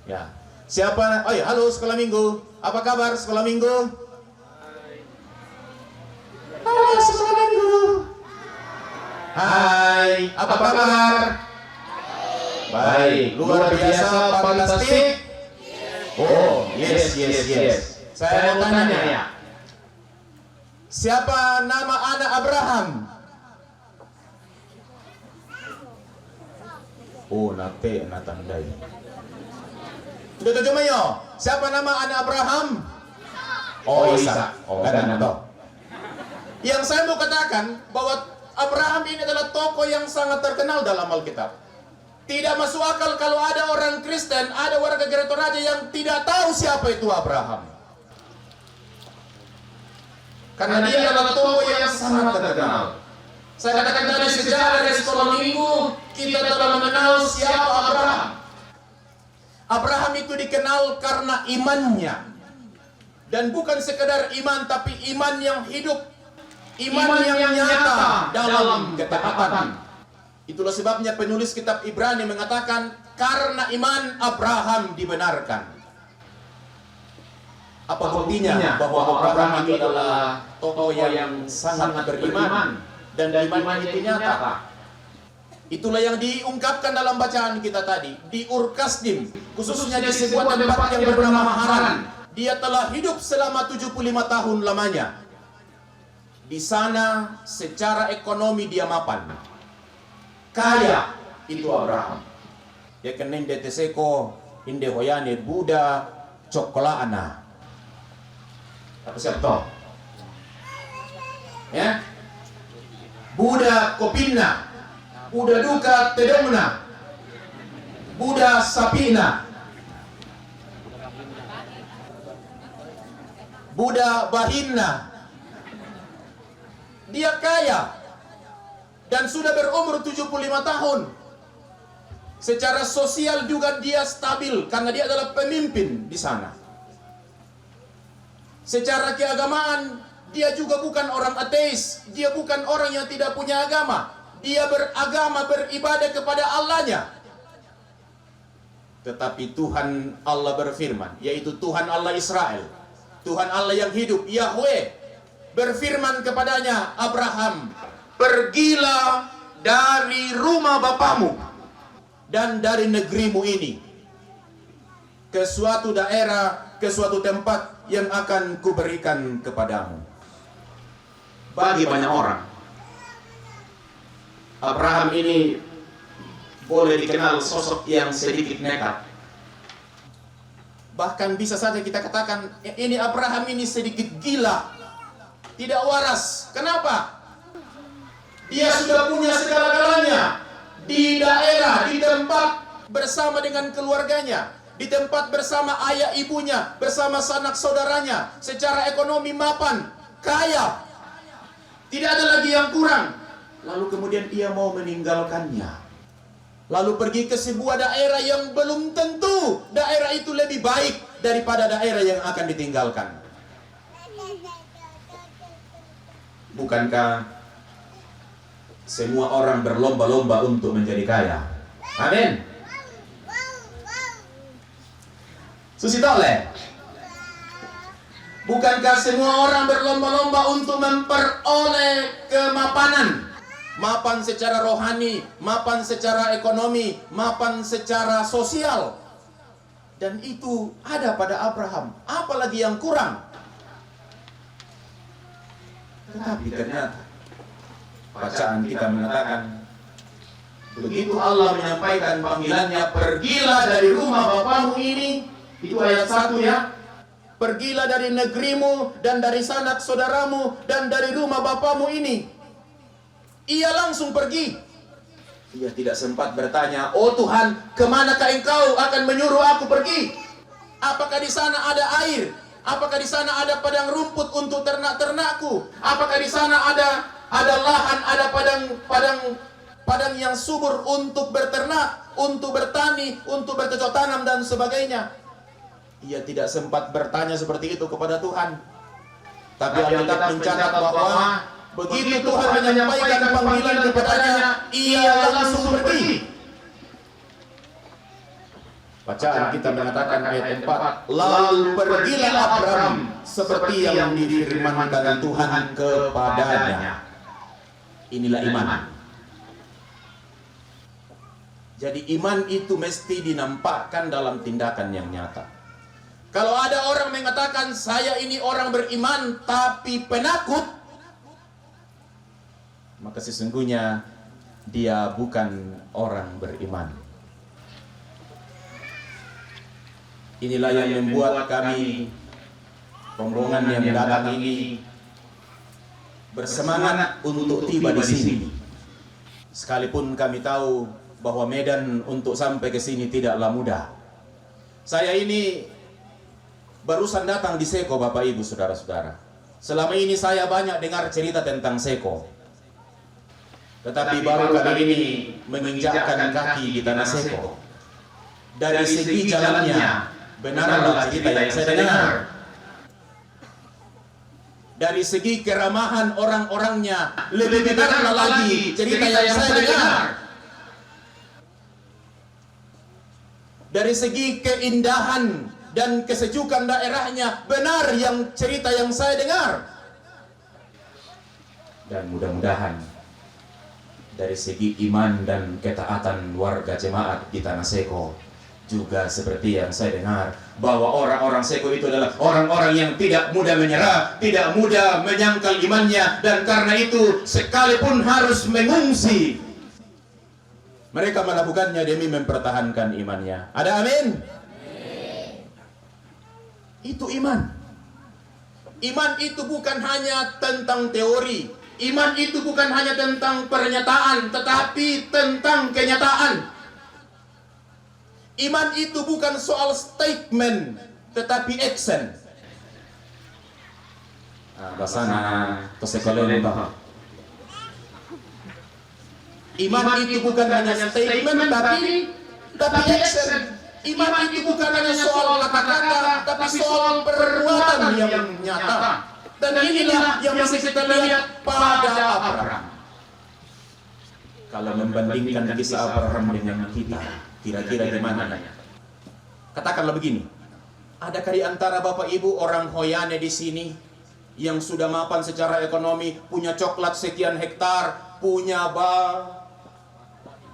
Ya, siapa? Oh ya, halo sekolah minggu. Apa kabar sekolah minggu? Halo sekolah minggu. Hai, apa kabar? Baik, luar biasa, fantastik. Oh, yes. Saya mau tanya ya. Siapa nama anak Abraham? Oh, natandai. Sudah terjemah yo. Siapa nama anak Abraham? Oh, Isa. Oh, kan tahu. Yang saya mau katakan bahwa Abraham ini adalah tokoh yang sangat terkenal dalam Alkitab. Tidak masuk akal kalau ada orang Kristen, ada warga Gereja Toraja yang tidak tahu siapa itu Abraham. Karena dia adalah tokoh yang sangat terkenal. Saya katakan tadi sejak dari sekolah minggu kita telah mengenal siapa Abraham. Abraham itu dikenal karena imannya. Dan bukan sekedar iman, tapi iman yang hidup. Iman yang nyata dalam ketaatan. Itulah sebabnya penulis kitab Ibrani mengatakan karena iman Abraham dibenarkan. Apa buktinya bahwa Abraham itu adalah tokoh yang sangat beriman dan iman itu nyata? Itulah yang diungkapkan dalam bacaan kita tadi di Ur Kasdim, khususnya di sebuah tempat yang bernama Haran. Dia telah hidup selama 75 tahun lamanya. Di sana secara ekonomi dia mapan. Kaya itu Abraham. Ya kenin deteseko inde hoyane Buddha cokolana. Apa siap toh? Ya. Buddha kopilna. Buddha duka tedomna. Buddha sapina. Buddha bahinna. Dia kaya dan sudah berumur 75 tahun. Secara sosial juga dia stabil karena dia adalah pemimpin di sana. Secara keagamaan, dia juga bukan orang ateis. Dia bukan orang yang tidak punya agama. Dia beragama, beribadah kepada Allahnya. Tetapi Tuhan Allah berfirman, yaitu Tuhan Allah Israel, Tuhan Allah yang hidup, Yahweh, berfirman kepadanya, Abraham, pergilah dari rumah bapamu dan dari negerimu ini ke suatu daerah, ke suatu tempat yang akan kuberikan kepadamu. Bagi banyak orang, Abraham ini boleh dikenal sosok yang sedikit nekat. Bahkan bisa saja kita katakan, ini Abraham ini sedikit gila, tidak waras. Kenapa? Dia sudah punya segala-galanya di daerah, di tempat bersama dengan keluarganya, di tempat bersama ayah ibunya, bersama sanak saudaranya, secara ekonomi mapan, kaya, tidak ada lagi yang kurang. Lalu kemudian ia mau meninggalkannya, lalu pergi ke sebuah daerah yang belum tentu daerah itu lebih baik daripada daerah yang akan ditinggalkan. Bukankah semua orang berlomba-lomba untuk menjadi kaya? Amin. Susi tole. Bukankah semua orang berlomba-lomba untuk memperoleh kemapanan? Mapan secara rohani, mapan secara ekonomi, mapan secara sosial. Dan itu ada pada Abraham. Apalagi yang kurang? Tetapi ternyata bacaan kita mengatakan, begitu Allah menyampaikan panggilannya, pergilah dari rumah bapamu ini. Itu ayat 1 ya. Pergilah dari negerimu dan dari sanak saudaramu dan dari rumah bapamu ini. Ia langsung pergi. Ia tidak sempat bertanya, oh Tuhan, kemanakah engkau akan menyuruh aku pergi? Apakah di sana ada air? Apakah di sana ada padang rumput untuk ternak-ternakku? Apakah di sana ada lahan, ada padang yang subur untuk berternak, untuk bertani, untuk bercocok tanam dan sebagainya? Ia tidak sempat bertanya seperti itu kepada Tuhan. Tapi Alkitab mencatat bahwa begitu Tuhan menyampaikan panggilan kepadanya, ia langsung pergi. Bacaan kita mengatakan ayat 4, lalu pergilah Abraham seperti yang difirmankan Tuhan kepadanya. Inilah iman. Jadi iman itu mesti dinampakkan dalam tindakan yang nyata. Kalau ada orang mengatakan saya ini orang beriman tapi penakut, maka sesungguhnya dia bukan orang beriman. Inilah yang membuat kami rombongan yang datang ini bersemangat untuk tiba di sini. Sekalipun kami tahu bahwa medan untuk sampai ke sini tidaklah mudah. Saya ini barusan datang di Seko, Bapak Ibu, Saudara-saudara. Selama ini saya banyak dengar cerita tentang Seko. Tetapi baru kali ini menginjakkan kaki di tanah Seko. Dari segi jalannya, benarlah cerita yang saya dengar. Dari segi keramahan orang-orangnya, lebih benarlah lagi cerita yang saya dengar. Dari segi keindahan dan kesejukan daerahnya. Benar yang cerita yang saya dengar. Dan mudah-mudahan dari segi iman dan ketaatan warga jemaat di Tanah Seko juga seperti yang saya dengar, bahwa orang-orang Seko itu adalah orang-orang yang tidak mudah menyerah, tidak mudah menyangkal imannya, dan karena itu sekalipun harus mengungsi, mereka melakukannya demi mempertahankan imannya. Ada amin? Itu iman. Iman itu bukan hanya tentang teori. Iman itu bukan hanya tentang pernyataan, tetapi tentang kenyataan. Iman itu bukan soal statement, tetapi action. Basana tosekolele bah. Iman itu bukan hanya statement, tapi action. Iman itu bukan hanya soal kata-kata, tapi soal perbuatan yang nyata. Dan inilah yang bisa kita lihat pada Abraham. Kalau membandingkan kisah Abraham dengan kita, kira-kira gimana? Katakanlah begini, adakah di antara Bapak Ibu orang Hoyane di sini yang sudah mapan secara ekonomi, punya coklat sekian hektar, punya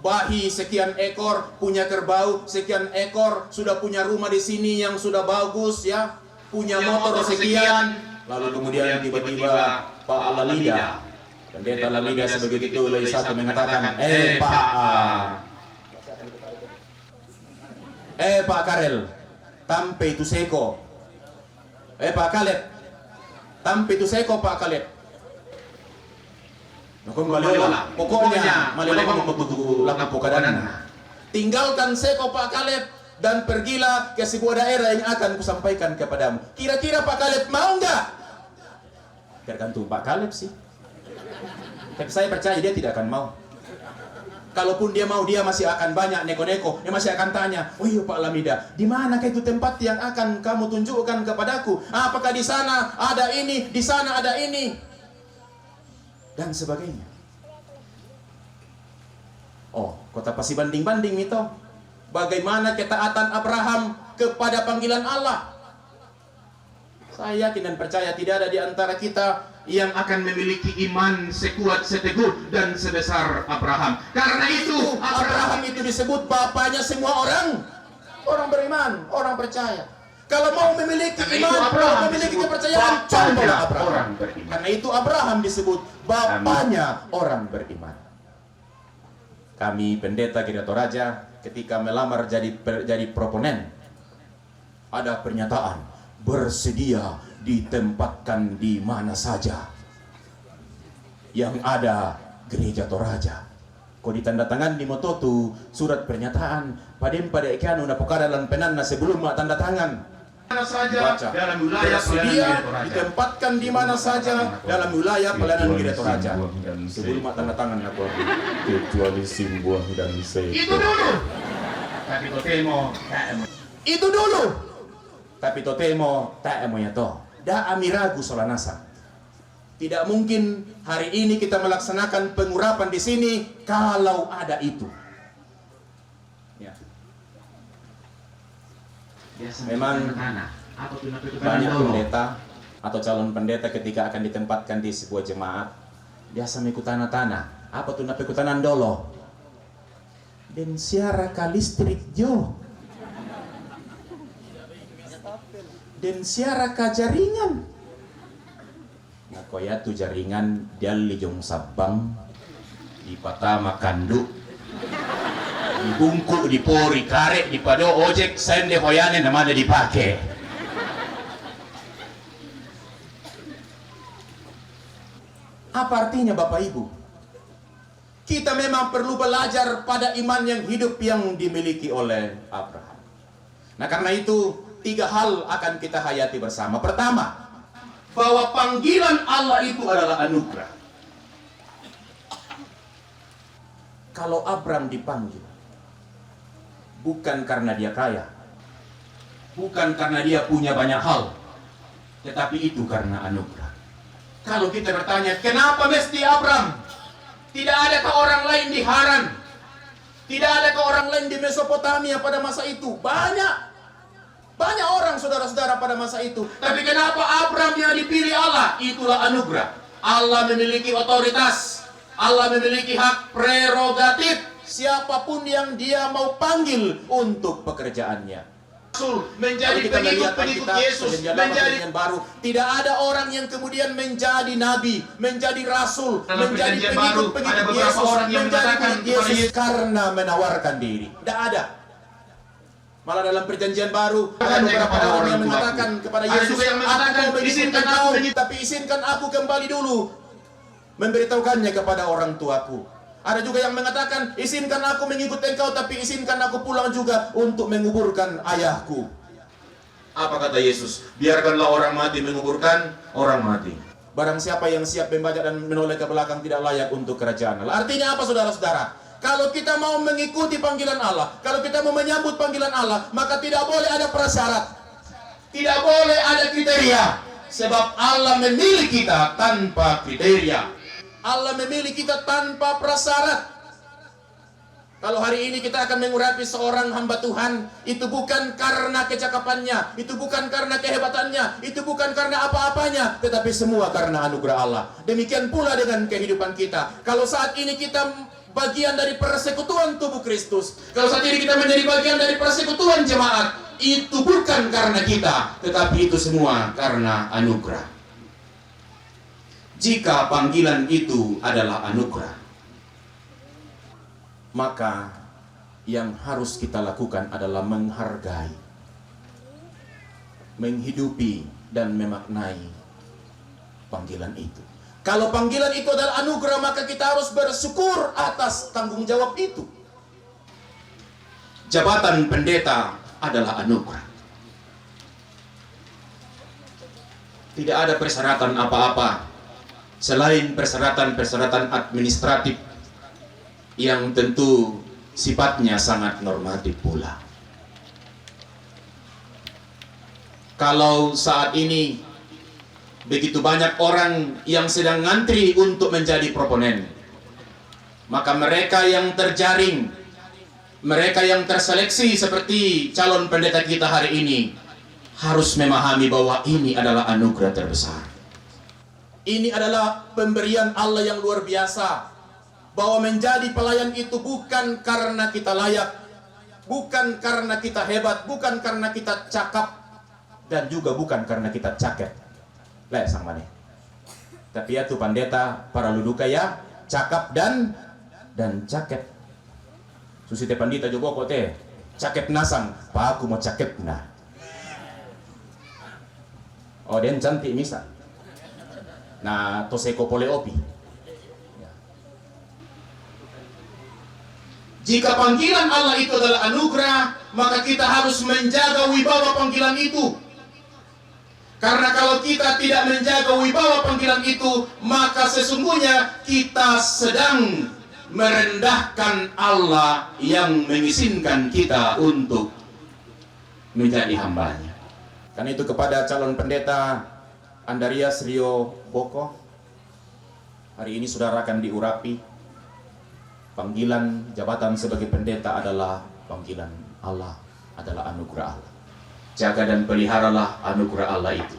bahi sekian ekor, punya kerbau sekian ekor, sudah punya rumah di sini yang sudah bagus ya, punya motor sekian, lalu kemudian tiba-tiba Pak Lalida, pendeta Lalida sebagai itu oleh satu mengatakan, Pak Karel, tampe itu seko, Pak Kaleb, tampe itu seko Pak Kaleb. Pokoknya malilama membutuhkan lampu kadana. Tinggalkan seko Pak Kaleb dan pergilah ke sebuah daerah yang akan kusampaikan kepadamu. Kira-kira Pak Kaleb mau nggak? Tergantung Pak Kaleb sih. Tapi saya percaya dia tidak akan mau. Kalaupun dia mau, dia masih akan banyak neko-neko. Dia masih akan tanya, oh iya Pak Lamida, di manakah itu tempat yang akan kamu tunjukkan kepadaku? Apakah di sana ada ini, di sana ada ini, dan sebagainya. Oh, kota pasti banding-banding itu. Bagaimana ketaatan Abraham kepada panggilan Allah? Saya yakin dan percaya tidak ada di antara kita yang akan memiliki iman sekuat, seteguh, dan sebesar Abraham. Karena itu Abraham itu disebut bapaknya semua orang beriman, orang percaya. Kalau mau memiliki iman, mau memiliki kepercayaan, contohlah Abraham. Karena itu Abraham disebut bapaknya orang beriman. Kami pendeta Gereja Toraja ketika melamar jadi proponen, ada pernyataan bersedia ditempatkan di mana saja yang ada Gereja Toraja. Kau ditandatangan di mototu surat pernyataan padem pada ikan una pokada dalam penanna sebelum tanda tangan. Mana saja dalam wilayah bersedia ditempatkan di mana saja dalam wilayah pelayanan Gereja Toraja. Sebelum tanda tangan aku kecuali Simbuah dan Seko. Itu dulu. Tapi totemo itu dulu. Tapi totemo tak emo ya toh. Da amiragu solanasa. Tidak mungkin hari ini kita melaksanakan pengurapan di sini kalau ada itu. Ya. Memang banyak pendeta atau calon pendeta ketika akan ditempatkan di sebuah jemaat biasa mengikut tanah-tanah. Apa tuh nape kutanan dolo? Dan siara kalistrik jo. Dan siara ka jaringan. Nah koya tu jaringan dia lijong sabang di patama kanduk dibungkuk dipori karek di pado ojek sende hoyane namanya dipakai. Apa artinya Bapak Ibu? Kita memang perlu belajar pada iman yang hidup yang dimiliki oleh Abraham. Nah karena itu 3 hal akan kita hayati bersama. Pertama, bahwa panggilan Allah itu adalah anugerah. Kalau Abraham dipanggil, bukan karena dia kaya, bukan karena dia punya banyak hal, tetapi itu karena anugerah. Kalau kita bertanya, kenapa mesti Abraham? Tidak adakah orang lain di Haran? Tidak adakah orang lain di Mesopotamia pada masa itu? Banyak. Banyak orang saudara-saudara pada masa itu. Tapi kenapa Abraham yang dipilih Allah? Itulah anugerah. Allah memiliki otoritas. Allah memiliki hak prerogatif. Siapapun yang dia mau panggil untuk pekerjaannya. Menjadi pengikut Yesus, menjadi baru. Tidak ada orang yang kemudian menjadi nabi, menjadi rasul, menjadi pengikut Yesus, menjadi pengikut Yesus karena menawarkan diri. Tidak ada. Malah dalam perjanjian baru ada beberapa orang yang mengatakan kepada Yesus, aku mau izinkan kau, tapi izinkan aku kembali dulu memberitahukannya kepada orang tuaku. Ada juga yang mengatakan, izinkan aku mengikut engkau, tapi izinkan aku pulang juga untuk menguburkan ayahku. Apa kata Yesus? Biarkanlah orang mati menguburkan orang mati. Barang siapa yang siap membajak dan menoleh ke belakang tidak layak untuk kerajaan Allah. Artinya apa saudara-saudara? Kalau kita mau mengikuti panggilan Allah, kalau kita mau menyambut panggilan Allah, maka tidak boleh ada prasyarat. Tidak boleh ada kriteria. Sebab Allah memilih kita tanpa kriteria. Allah memilih kita tanpa prasyarat. Kalau hari ini kita akan mengurapi seorang hamba Tuhan, itu bukan karena kecakapannya, itu bukan karena kehebatannya, itu bukan karena apa-apanya, tetapi semua karena anugerah Allah. Demikian pula dengan kehidupan kita. Kalau saat ini kita bagian dari persekutuan tubuh Kristus, kalau saat ini kita menjadi bagian dari persekutuan jemaat, itu bukan karena kita, tetapi itu semua karena anugerah. Jika panggilan itu adalah anugerah, maka yang harus kita lakukan adalah menghargai, menghidupi, dan memaknai panggilan itu. Kalau panggilan itu adalah anugerah, maka kita harus bersyukur atas tanggung jawab itu. Jabatan pendeta adalah anugerah. Tidak ada persyaratan apa-apa selain persyaratan-persyaratan administratif yang tentu sifatnya sangat normatif pula. Kalau saat ini begitu banyak orang yang sedang ngantri untuk menjadi proponen, maka mereka yang terjaring, mereka yang terseleksi seperti calon pendeta kita hari ini harus memahami bahwa ini adalah anugerah terbesar. Ini adalah pemberian Allah yang luar biasa. Bahwa menjadi pelayan itu bukan karena kita layak, bukan karena kita hebat, bukan karena kita cakap, dan juga bukan karena kita cakep. Lek sang mane. Tapi ya tuh pendeta para luduka ya cakap dan cakep. Susi te pandita juga kok teh cakep nasang, pa aku mau cakep nah. Oh den cantik misa. Nah, toseko pole opi. Jika panggilan Allah itu adalah anugerah, maka kita harus menjaga wibawa panggilan itu. Karena kalau kita tidak menjaga wibawa panggilan itu, maka sesungguhnya kita sedang merendahkan Allah yang mengizinkan kita untuk menjadi hambanya. Karena itu kepada calon pendeta Andarias Rio Boko, hari ini saudara akan diurapi. Panggilan jabatan sebagai pendeta adalah panggilan Allah, adalah anugerah Allah. Jaga dan peliharalah anugerah Allah itu.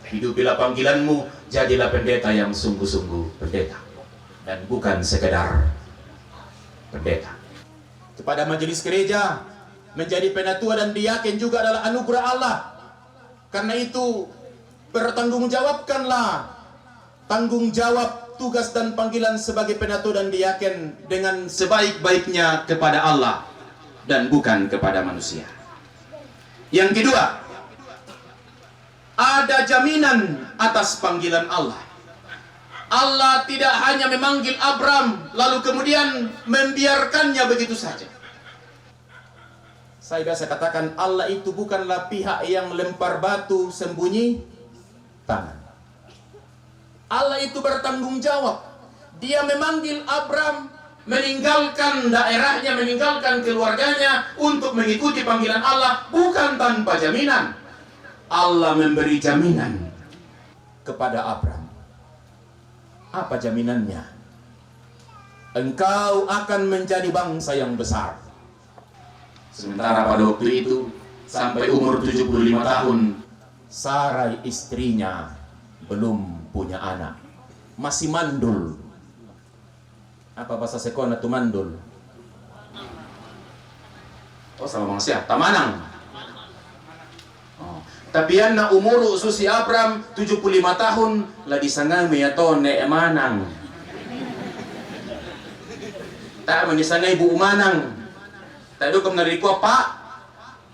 Hidupilah panggilanmu, jadilah pendeta yang sungguh-sungguh pendeta, dan bukan sekedar pendeta. Kepada majelis gereja, menjadi penatua dan diaken juga adalah anugerah Allah. Karena itu, bertanggungjawabkanlah tanggung jawab tugas dan panggilan sebagai penatua dan diaken dengan sebaik-baiknya kepada Allah dan bukan kepada manusia. Yang kedua, ada jaminan atas panggilan Allah. Allah tidak hanya memanggil Abraham lalu kemudian membiarkannya begitu saja. Saya biasa katakan Allah itu bukanlah pihak yang lempar batu sembunyi tangan. Allah itu bertanggung jawab. Dia memanggil Abraham meninggalkan daerahnya, meninggalkan keluarganya untuk mengikuti panggilan Allah bukan tanpa jaminan. Allah memberi jaminan kepada Abraham. Apa jaminannya? Engkau akan menjadi bangsa yang besar. Sementara pada waktu itu sampai umur 75 tahun. Sarai istrinya belum punya anak, masih mandul. Apa bahasa sekona tu mandul? Oh, sama manusia, tamanang. Oh. Tapi yan na umuro si Abram 75 tahun, la disangay may ato ne manang. Tak manisangay bu manang. Tak do kam nariko pa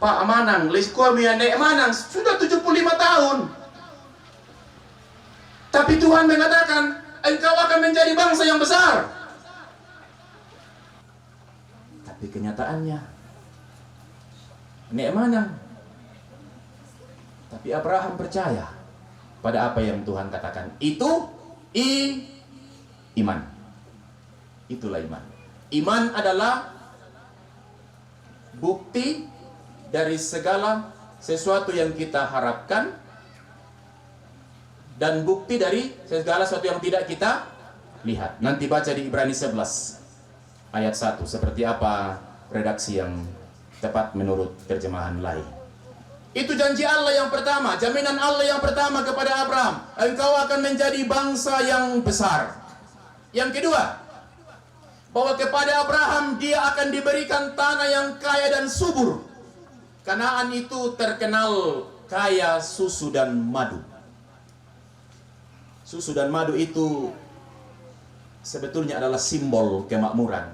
amanang, lisko mi ne manang sudah 75 tahun. Tapi Tuhan mengatakan, engkau akan menjadi bangsa yang besar. Tapi kenyataannya nek manang. Tapi Abraham percaya pada apa yang Tuhan katakan. Itu iman. Itulah iman. Iman adalah bukti dari segala sesuatu yang kita harapkan dan bukti dari segala sesuatu yang tidak kita lihat. Nanti baca di Ibrani 11 ayat 1 seperti apa redaksi yang tepat menurut terjemahan lain. Itu janji Allah yang pertama, jaminan Allah yang pertama kepada Abraham. Engkau akan menjadi bangsa yang besar. Yang kedua, bahwa kepada Abraham dia akan diberikan tanah yang kaya dan subur. Kanaan itu terkenal kaya susu dan madu. Susu dan madu itu sebetulnya adalah simbol kemakmuran.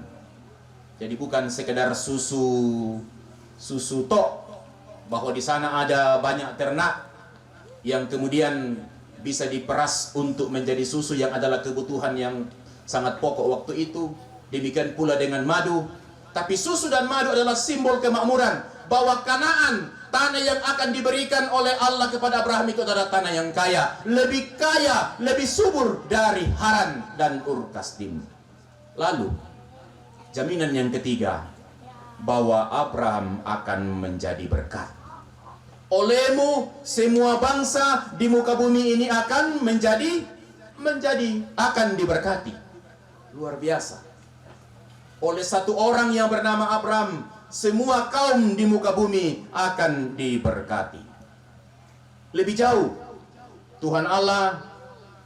Jadi bukan sekedar susu tok, bahwa di sana ada banyak ternak yang kemudian bisa diperas untuk menjadi susu yang adalah kebutuhan yang sangat pokok waktu itu. Demikian pula dengan madu. Tapi susu dan madu adalah simbol kemakmuran, bahwa Kanaan, tanah yang akan diberikan oleh Allah kepada Abraham itu adalah tanah yang kaya, lebih subur dari Haran dan Ur Kasdim. Lalu jaminan yang ketiga, bahwa Abraham akan menjadi berkat. Olehmu semua bangsa di muka bumi ini akan akan diberkati. Luar biasa. Oleh satu orang yang bernama Abraham, semua kaum di muka bumi akan diberkati. Lebih jauh, Tuhan Allah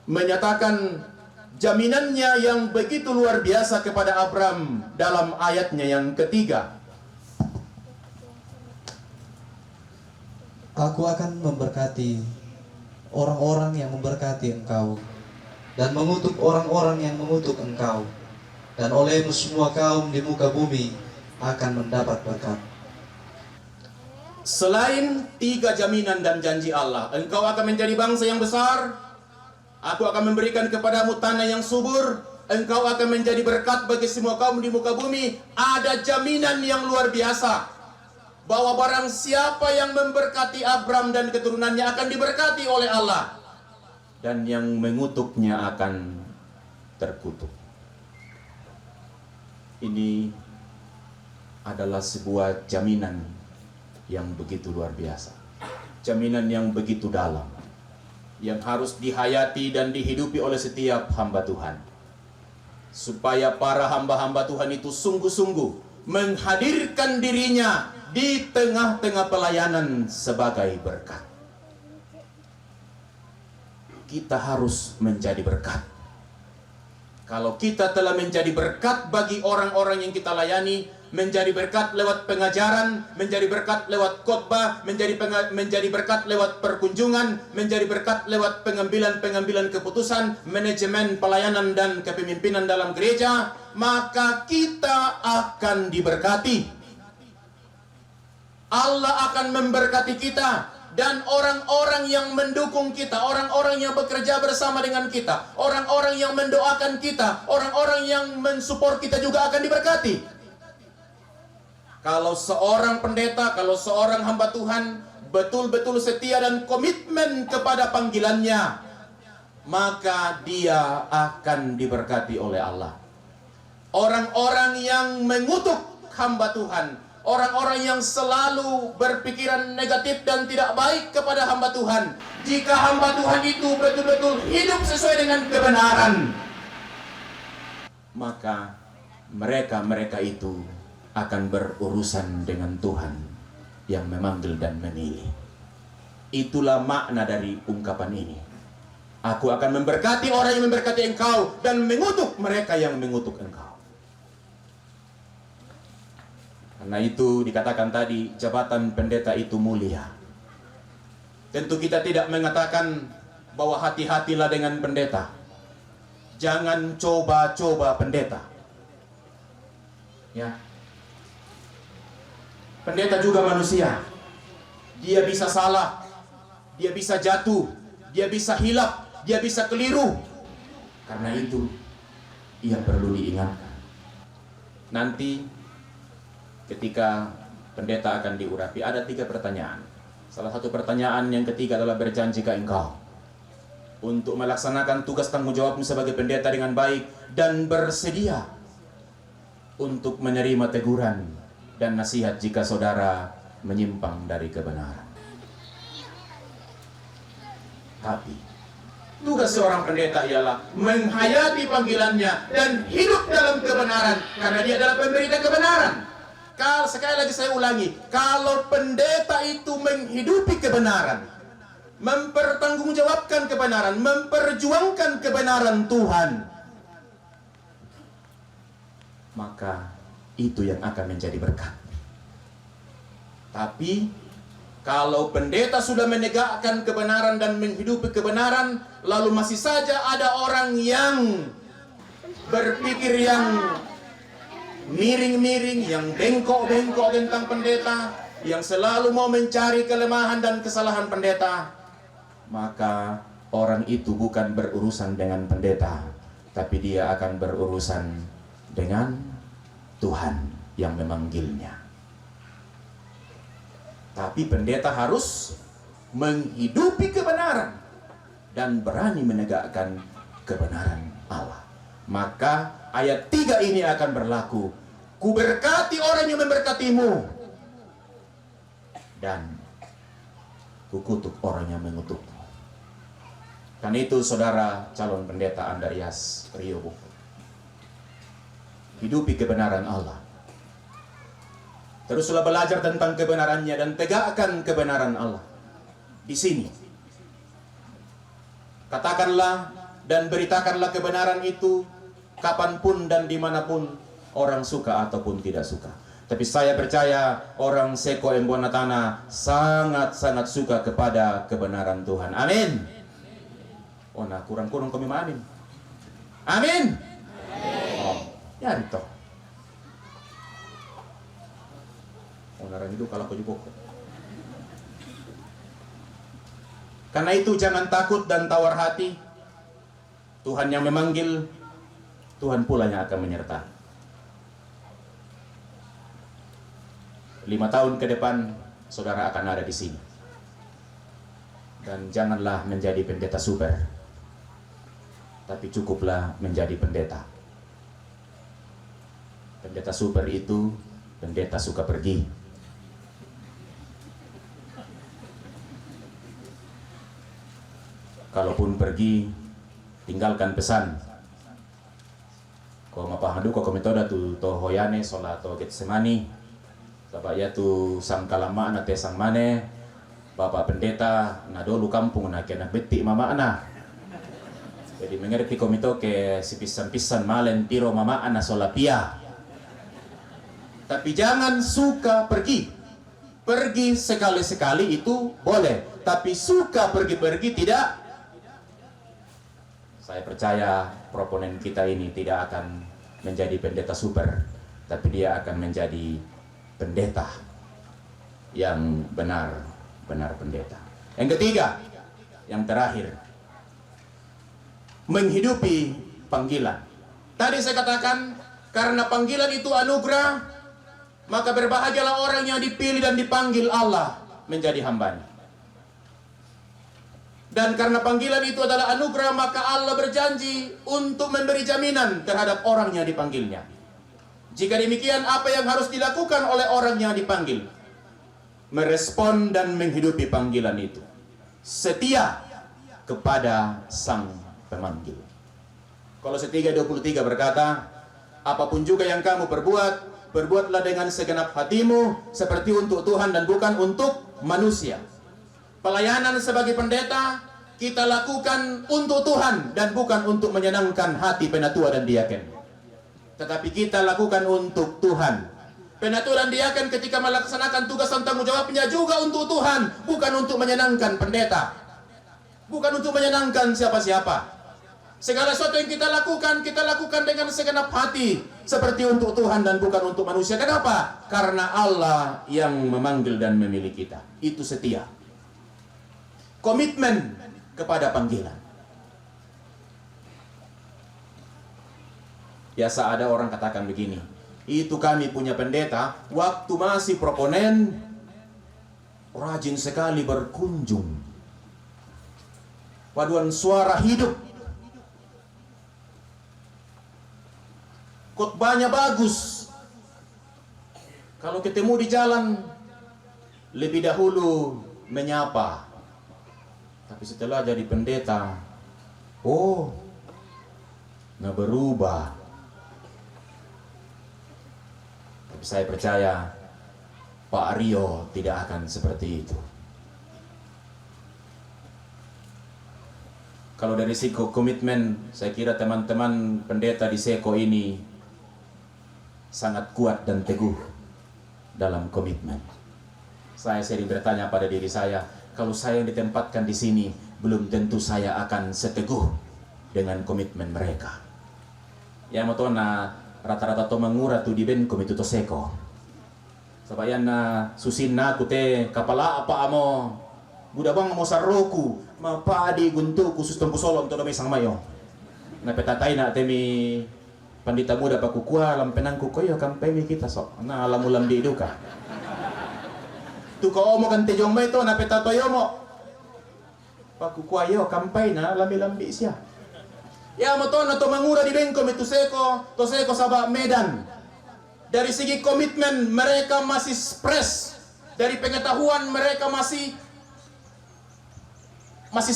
menyatakan jaminannya yang begitu luar biasa kepada Abraham dalam ayatnya yang ketiga. Aku akan memberkati orang-orang yang memberkati engkau, dan mengutuk orang-orang yang mengutuk engkau, dan olehmu semua kaum di muka bumi akan mendapat berkat. Selain tiga jaminan dan janji Allah, engkau akan menjadi bangsa yang besar, aku akan memberikan kepadamu tanah yang subur, engkau akan menjadi berkat bagi semua kaum di muka bumi. Ada jaminan yang luar biasa, bahwa barang siapa yang memberkati Abram dan keturunannya akan diberkati oleh Allah, dan yang mengutuknya akan terkutuk. Ini adalah sebuah jaminan yang begitu luar biasa, jaminan yang begitu dalam, yang harus dihayati dan dihidupi oleh setiap hamba Tuhan, supaya para hamba-hamba Tuhan itu sungguh-sungguh menghadirkan dirinya di tengah-tengah pelayanan sebagai berkat. Kita harus menjadi berkat. Kalau kita telah menjadi berkat bagi orang-orang yang kita layani, menjadi berkat lewat pengajaran, menjadi berkat lewat khotbah, menjadi berkat lewat perkunjungan, menjadi berkat lewat pengambilan keputusan, manajemen pelayanan dan kepemimpinan dalam gereja, maka kita akan diberkati. Allah akan memberkati kita, dan orang-orang yang mendukung kita, orang-orang yang bekerja bersama dengan kita, orang-orang yang mendoakan kita, orang-orang yang mensupport kita juga akan diberkati. Kalau seorang pendeta, kalau seorang hamba Tuhan betul-betul setia dan komitmen kepada panggilannya, maka dia akan diberkati oleh Allah. Orang-orang yang mengutuk hamba Tuhan, orang-orang yang selalu berpikiran negatif dan tidak baik kepada hamba Tuhan, jika hamba Tuhan itu betul-betul hidup sesuai dengan kebenaran, maka mereka itu akan berurusan dengan Tuhan yang memanggil dan memilih. Itulah makna dari ungkapan ini. Aku akan memberkati orang yang memberkati engkau dan mengutuk mereka yang mengutuk engkau. Karena itu dikatakan tadi, jabatan pendeta itu mulia. Tentu kita tidak mengatakan bahwa hati-hatilah dengan pendeta. Jangan coba-coba pendeta. Ya. Pendeta juga manusia. Dia bisa salah, dia bisa jatuh, dia bisa hilap, dia bisa keliru. Karena itu, ia perlu diingatkan. Nanti ketika pendeta akan diurapi, ada 3 pertanyaan. Salah satu pertanyaan yang ketiga adalah, berjanjikah engkau untuk melaksanakan tugas tanggung jawabmu sebagai pendeta dengan baik dan bersedia untuk menerima teguran dan nasihat jika saudara menyimpang dari kebenaran. Tapi tugas seorang pendeta ialah menghayati panggilannya dan hidup dalam kebenaran, karena dia adalah pemberita kebenaran. Sekali lagi saya ulangi, kalau pendeta itu menghidupi kebenaran, mempertanggungjawabkan kebenaran, memperjuangkan kebenaran Tuhan, maka itu yang akan menjadi berkat. Tapi kalau pendeta sudah menegakkan kebenaran dan menghidupi kebenaran, lalu masih saja ada orang yang berpikir yang miring-miring, yang bengkok-bengkok tentang pendeta, yang selalu mau mencari kelemahan dan kesalahan pendeta, maka orang itu bukan berurusan dengan pendeta, tapi dia akan berurusan dengan Tuhan yang memanggilnya. Tapi pendeta harus menghidupi kebenaran dan berani menegakkan kebenaran Allah. Maka ayat 3 ini akan berlaku. Ku berkati orang yang memberkatimu, dan ku kutuk orang yang mengutukmu. Karena itu saudara calon pendeta Andarias Rio Boko, hidupi kebenaran Allah. Teruslah belajar tentang kebenarannya dan tegakkan kebenaran Allah. Di sini katakanlah dan beritakanlah kebenaran itu kapanpun dan dimanapun, orang suka ataupun tidak suka. Tapi saya percaya orang Seko Embonatana sangat-sangat suka kepada kebenaran Tuhan. Amin. Oh, nah kurang-kurang kami amin. Amin. Oh, ya itu. Orang itu kalau kau jupuk. Karena itu jangan takut dan tawar hati. Tuhan yang memanggil, Tuhan pula yang akan menyertai. 5 tahun ke depan saudara akan ada di sini. Dan janganlah menjadi pendeta super, tapi cukuplah menjadi pendeta. Pendeta super itu pendeta suka pergi. Kalaupun pergi, tinggalkan pesan. Kau mapahadu kau komitoda tu to hoyane sola to Getsemani. Bapak ya tu sang kalama na te sang mane. Bapak pendeta na dolu kampung na kena beti mama ana. Jadi mengerti komito ke si pisan-pisan malen tiro mama ana sola pia. Tapi jangan suka pergi. Pergi sekali-sekali itu boleh, tapi suka pergi-pergi tidak. Saya percaya proponen kita ini tidak akan menjadi pendeta super, tapi dia akan menjadi pendeta yang benar-benar pendeta. Yang ketiga, yang terakhir, menghidupi panggilan. Tadi saya katakan, karena panggilan itu anugerah, maka berbahagialah orang yang dipilih dan dipanggil Allah menjadi hambanya. Dan karena panggilan itu adalah anugerah, maka Allah berjanji untuk memberi jaminan terhadap orang yang dipanggilnya. Jika demikian, apa yang harus dilakukan oleh orang yang dipanggil? Merespon dan menghidupi panggilan itu. Setia kepada sang pemanggil. Kolose 3:23 berkata, apapun juga yang kamu perbuat, berbuatlah dengan segenap hatimu seperti untuk Tuhan dan bukan untuk manusia. Pelayanan sebagai pendeta kita lakukan untuk Tuhan dan bukan untuk menyenangkan hati penatua dan diaken. Tetapi kita lakukan untuk Tuhan. Penatua dan diaken ketika melaksanakan tugas dan tanggung jawabnya juga untuk Tuhan, bukan untuk menyenangkan pendeta, bukan untuk menyenangkan siapa-siapa. Segala sesuatu yang kita lakukan dengan segenap hati seperti untuk Tuhan dan bukan untuk manusia. Kenapa? Karena Allah yang memanggil dan memilih kita. Itu setia. Komitmen kepada panggilan. Biasa ada orang katakan begini, itu kami punya pendeta, waktu masih proponen, rajin sekali berkunjung. Paduan suara hidup. Khotbahnya bagus. Kalau ketemu di jalan, lebih dahulu menyapa. Tapi setelah jadi pendeta, oh, nggak berubah. Tapi saya percaya Pak Rio tidak akan seperti itu. Kalau dari segi komitmen, saya kira teman-teman pendeta di Seko ini sangat kuat dan teguh dalam komitmen. Saya sering bertanya pada diri saya, kalau saya yang ditempatkan di sini, belum tentu saya akan seteguh dengan komitmen mereka. Ya matona rata-rata to mangura tu di ben komite to Seko. Sabayan na susin na kute kapala apa amo buda bang mo saroku mapadi guntu khusus tempu solong to may sang mayo. Na petatay na temi pandita muda pakukua lampenang ko yo kampay mi kita sok. Na alam ulam di duka. Tu ko mo kan tejong may to na petatoyo mo. Pakukua yo kampay na lambi-lambi siya. Ya moto na to mangura di bengko to Seko Sabah Medan. Dari segi komitmen mereka masih fresh. Dari pengetahuan mereka masih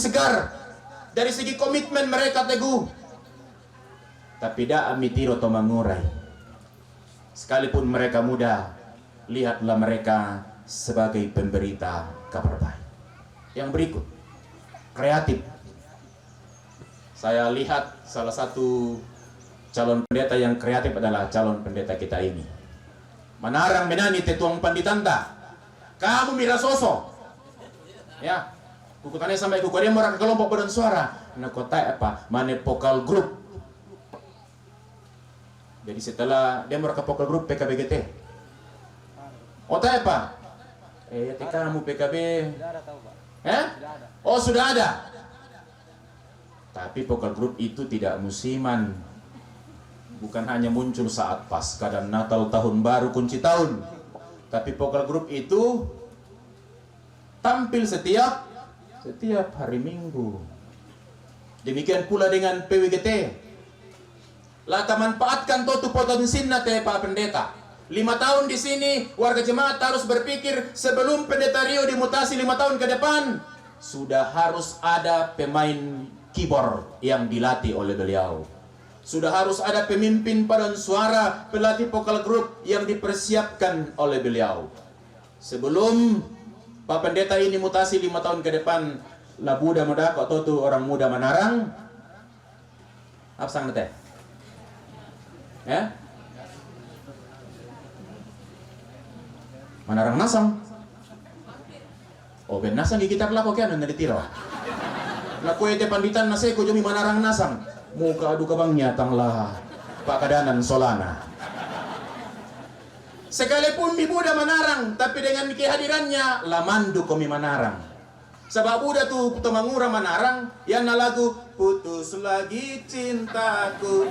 segar. Dari segi komitmen mereka teguh. Tapi dak amitiro to mangurai. Sekalipun mereka muda, lihatlah mereka sebagai pemberita kabar baik. Yang berikut, kreatif. Saya lihat salah satu calon pendeta yang kreatif adalah calon pendeta kita ini. Manarang menani tetuang panditanta. Kamu mira soso. Ya. Kukutannya sampai kukutannya orang kelompok badan suara. Nah kota apa? Mane vokal group. Jadi setelah dia mereka vokal group PKBGT. Kota apa? Kamu PKB. Oh sudah ada. Tapi vokal group itu tidak musiman. Bukan hanya muncul saat Paskah dan Natal tahun baru kunci tahun. Tapi vokal group itu tampil setiap hari Minggu. Demikian pula dengan PWGT. Laka manfaatkan totu potensinna te Pak Pendeta. 5 tahun di sini warga jemaat harus berpikir sebelum Pendeta Rio dimutasi 5 tahun ke depan sudah harus ada pemain keyboard yang dilatih oleh beliau. Sudah harus ada pemimpin paduan suara, pelatih vokal group yang dipersiapkan oleh beliau. Sebelum Pak Pendeta ini mutasi 5 tahun ke depan, lah muda muda kok tuh orang muda Manarang. Apa sang teh? Ya? Manarang nasang. Oh ben nasang gigitar lah kok kan na ditiro. Na kuwete panditan na Seko jumi Manarang nasang. Muka adu kabang nyatang lah Pak Kadanan Solana. Sekalipun mi Buddha Manarang, tapi dengan kehadirannya lamandu komi Manarang. Sebab Buddha tuh temangura Manarang yang na lagu putus lagi cintaku.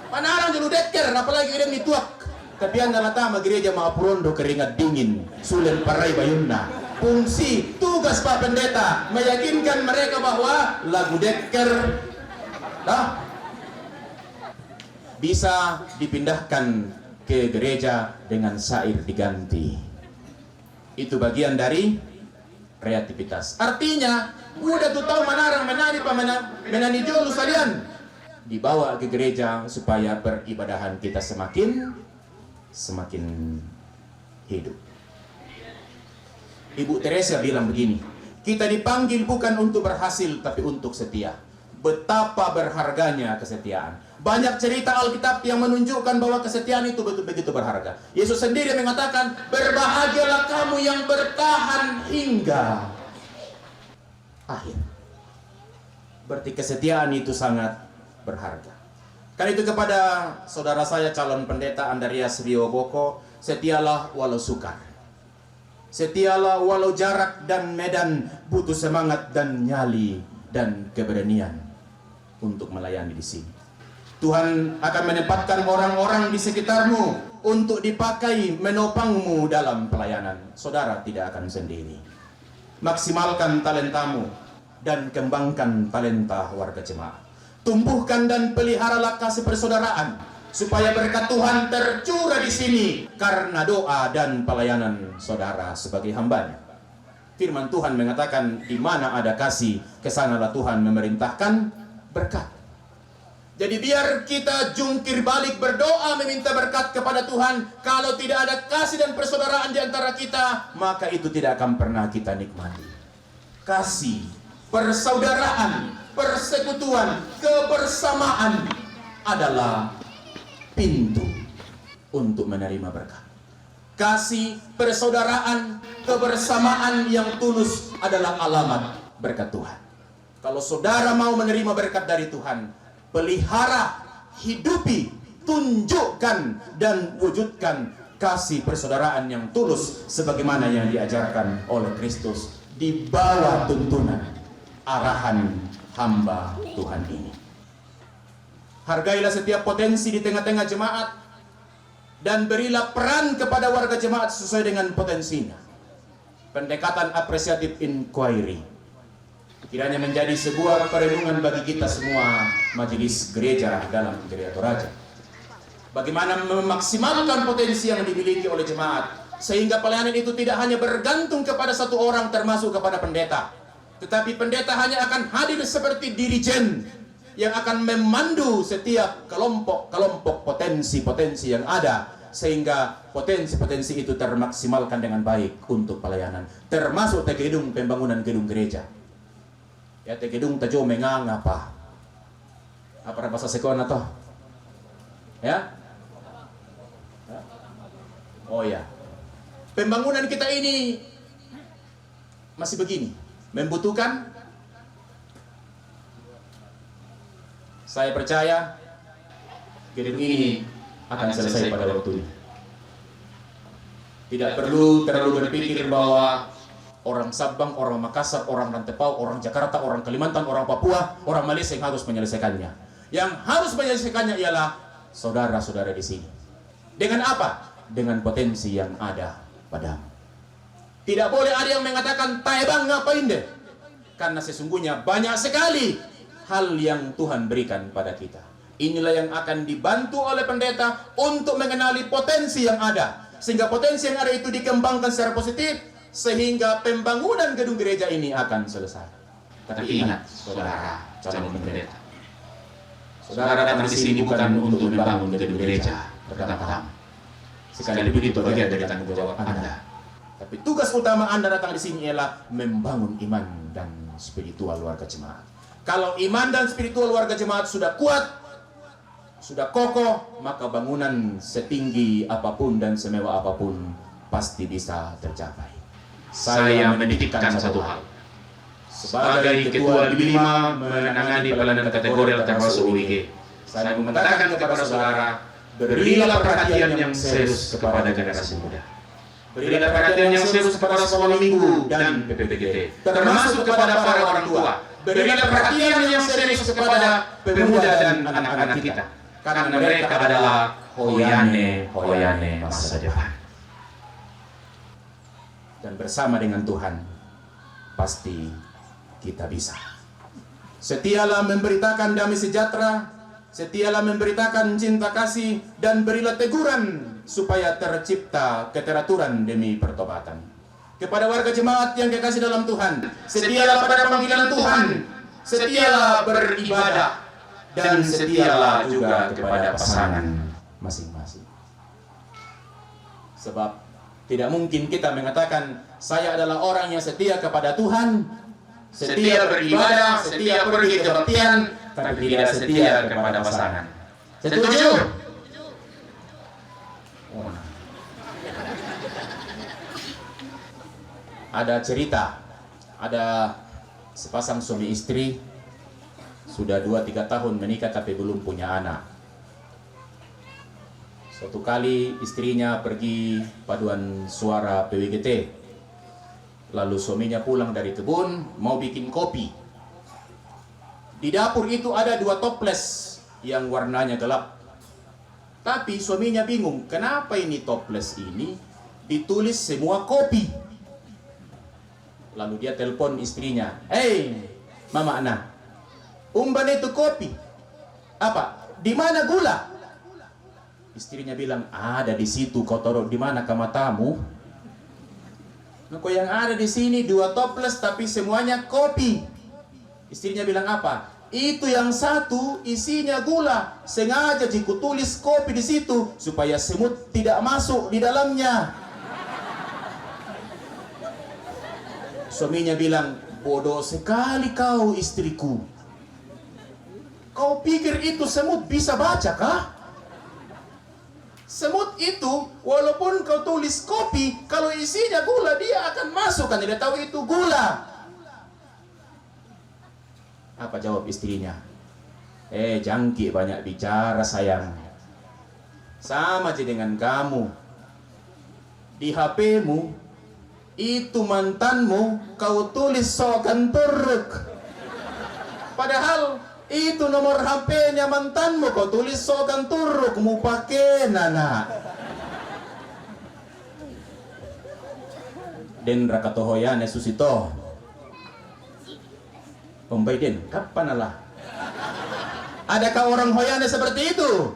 Manarang jelu deker, apalagi idem dituak. Tapi yang nalatama gereja Maapurondo keringat dingin, sulen parai bayunna. Fungsi tugas Pak Pendeta meyakinkan mereka bahwa lagu deker bisa dipindahkan ke gereja dengan syair diganti. Itu bagian dari kreativitas. Artinya, udah tuh tahu Manarang menani jolu salian. dibawa ke gereja supaya peribadahan kita semakin hidup. Ibu Teresa bilang begini, kita dipanggil bukan untuk berhasil tapi untuk setia. Betapa berharganya kesetiaan. Banyak cerita Alkitab yang menunjukkan bahwa kesetiaan itu begitu berharga. Yesus sendiri mengatakan, berbahagialah kamu yang bertahan hingga akhir. Berarti kesetiaan itu sangat berharga. Karena itu kepada saudara saya calon pendeta Andreas Rio Boko, setialah walau sukar. Setialah walau jarak dan medan butuh semangat dan nyali dan keberanian untuk melayani di sini. Tuhan akan menempatkan orang-orang di sekitarmu untuk dipakai menopangmu dalam pelayanan. Saudara tidak akan sendiri. Maksimalkan talentamu dan kembangkan talenta warga jemaat. Tumbuhkan dan peliharalah kasih persaudaraan supaya berkat Tuhan tercurah di sini karena doa dan pelayanan saudara sebagai hambanya. Firman Tuhan mengatakan, di mana ada kasih, kesanalah Tuhan memerintahkan berkat. Jadi biar kita jungkir balik berdoa meminta berkat kepada Tuhan. Kalau tidak ada kasih dan persaudaraan di antara kita, maka itu tidak akan pernah kita nikmati. Kasih, persaudaraan, persekutuan, kebersamaan adalah pintu untuk menerima berkat. Kasih, persaudaraan, kebersamaan yang tulus adalah alamat berkat Tuhan. Kalau saudara mau menerima berkat dari Tuhan, pelihara, hidupi, tunjukkan dan wujudkan kasih persaudaraan yang tulus sebagaimana yang diajarkan oleh Kristus di bawah tuntunan arahan hamba Tuhan ini. Hargailah setiap potensi di tengah-tengah jemaat dan berilah peran kepada warga jemaat sesuai dengan potensinya. Pendekatan apresiatif inquiry kiranya menjadi sebuah perenungan bagi kita semua majelis gereja dalam Gereja Toraja. Bagaimana memaksimalkan potensi yang dimiliki oleh jemaat sehingga pelayanan itu tidak hanya bergantung kepada satu orang termasuk kepada pendeta, tetapi pendeta hanya akan hadir seperti dirijen yang akan memandu setiap kelompok-kelompok potensi-potensi yang ada sehingga potensi-potensi itu termaksimalkan dengan baik untuk pelayanan, termasuk gedung pembangunan gedung gereja. Ya, gedung tajo mengang apa bahasa sekona toh? Ya? Oh ya. Pembangunan kita ini masih begini, membutuhkan. Saya percaya gedung ini akan selesai pada waktunya. Tidak perlu terlalu berpikir bahwa orang Sabang, orang Makassar, orang Rantepau, orang Jakarta, orang Kalimantan, orang Papua, orang Malaysia yang harus menyelesaikannya. Yang harus menyelesaikannya ialah saudara-saudara di sini. Dengan apa? Dengan potensi yang ada padamu. Tidak boleh ada yang mengatakan, "Taebang ngapain deh?" Karena sesungguhnya banyak sekali hal yang Tuhan berikan pada kita. Inilah yang akan dibantu oleh pendeta untuk mengenali potensi yang ada. Sehingga potensi yang ada itu dikembangkan secara positif, sehingga pembangunan gedung gereja ini akan selesai. Tapi ingat, saudara calon pendeta, saudara datang di sini bukan untuk membangun gedung gereja pertama-tama. Sekali begitu bagian dari tanggung jawab Anda. Tapi tugas utama Anda datang di sini ialah membangun iman dan spiritual warga jemaat. Kalau iman dan spiritual warga jemaat sudah kuat, sudah kokoh, maka bangunan setinggi apapun dan semewah apapun pasti bisa tercapai. Saya menitipkan satu hal. Sebagai ketua LIB 5 menangani pelayanan kategori termasuk UIG, saya mengatakan kepada saudara, berilah perhatian yang serius kepada generasi muda. Berilah perhatian yang serius kepada sekolah minggu dan PPGT, termasuk kepada para orang tua. Berilah perhatian yang serius kepada pemuda dan anak-anak kita, karena mereka adalah hoyane masa depan. Dan bersama dengan Tuhan pasti kita bisa. Setialah memberitakan damai sejahtera, setialah memberitakan cinta kasih, dan berilah teguran supaya tercipta keteraturan demi pertobatan. Kepada warga jemaat yang kekasih dalam Tuhan, setialah pada panggilan Tuhan, setialah beribadah, dan setialah juga kepada pasangan masing-masing. Sebab tidak mungkin kita mengatakan saya adalah orang yang setia kepada Tuhan, setia beribadah, setia pergi kebaktian, tapi tidak setia kepada pasangan. Setuju? Ada cerita, ada sepasang suami istri sudah 2-3 tahun menikah tapi belum punya anak. Suatu kali istrinya pergi paduan suara PWGT, lalu suaminya pulang dari kebun mau bikin kopi. Di dapur itu ada 2 toples yang warnanya gelap. Tapi suaminya bingung, kenapa ini toples ini ditulis semua kopi. Lalu dia telepon istrinya, "Hei, Mama Ana, umban itu kopi. Apa? Di mana gula?" Istrinya bilang, "Ada di situ, kau taruh di mana ke matamu?" Nah, kok yang ada di sini 2 toples tapi semuanya kopi. Istrinya bilang apa? "Itu yang satu isinya gula. Sengaja jiku tulis kopi di situ supaya semut tidak masuk di dalamnya." Suaminya bilang, "Bodoh sekali kau istriku. Kau pikir itu semut bisa baca kah? Semut itu walaupun kau tulis kopi, kalau isinya gula dia akan masuk, kan tidak tahu itu gula." Apa jawab istrinya? Jangki banyak bicara sayang. Sama aja dengan kamu. Di HP-mu itu mantanmu kau tulis sokan turuk. Padahal itu nomor HP-nya mantanmu kau tulis sokan turuk, mu pakai nana. Den rakatohoyane susito. Om Baiden, kapan Allah? Adakah orang Hoyane seperti itu?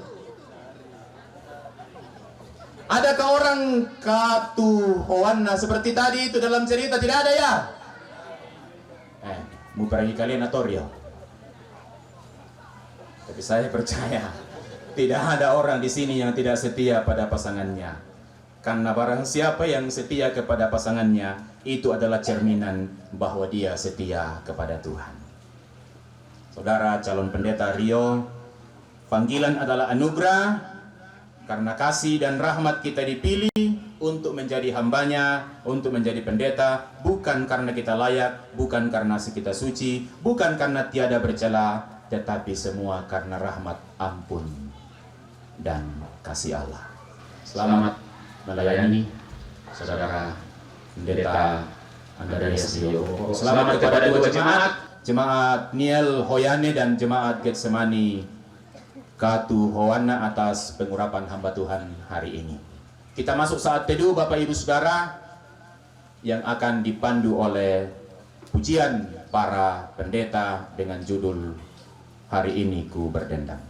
Adakah orang Katu Howana seperti tadi itu dalam cerita? Tidak ada ya? Mau pergi kalian atorio. Tapi saya percaya tidak ada orang di sini yang tidak setia pada pasangannya. Karena barang siapa yang setia kepada pasangannya, itu adalah cerminan bahwa dia setia kepada Tuhan. Saudara calon pendeta Rio, panggilan adalah anugerah. Karena kasih dan rahmat kita dipilih untuk menjadi hambanya, untuk menjadi pendeta, bukan karena kita layak, bukan karena kita suci, bukan karena tiada bercela, tetapi semua karena rahmat, ampun, dan kasih Allah. Selamat melayani saudara pendeta Andreas Rio. Selamat kepada 2 jemaat, jemaat Niel Hoyane dan jemaat Getsemani Katu Howana atas pengurapan hamba Tuhan hari ini. Kita masuk saat teduh Bapak Ibu Saudara yang akan dipandu oleh pujian para pendeta dengan judul "Hari ini Ku Berdendam".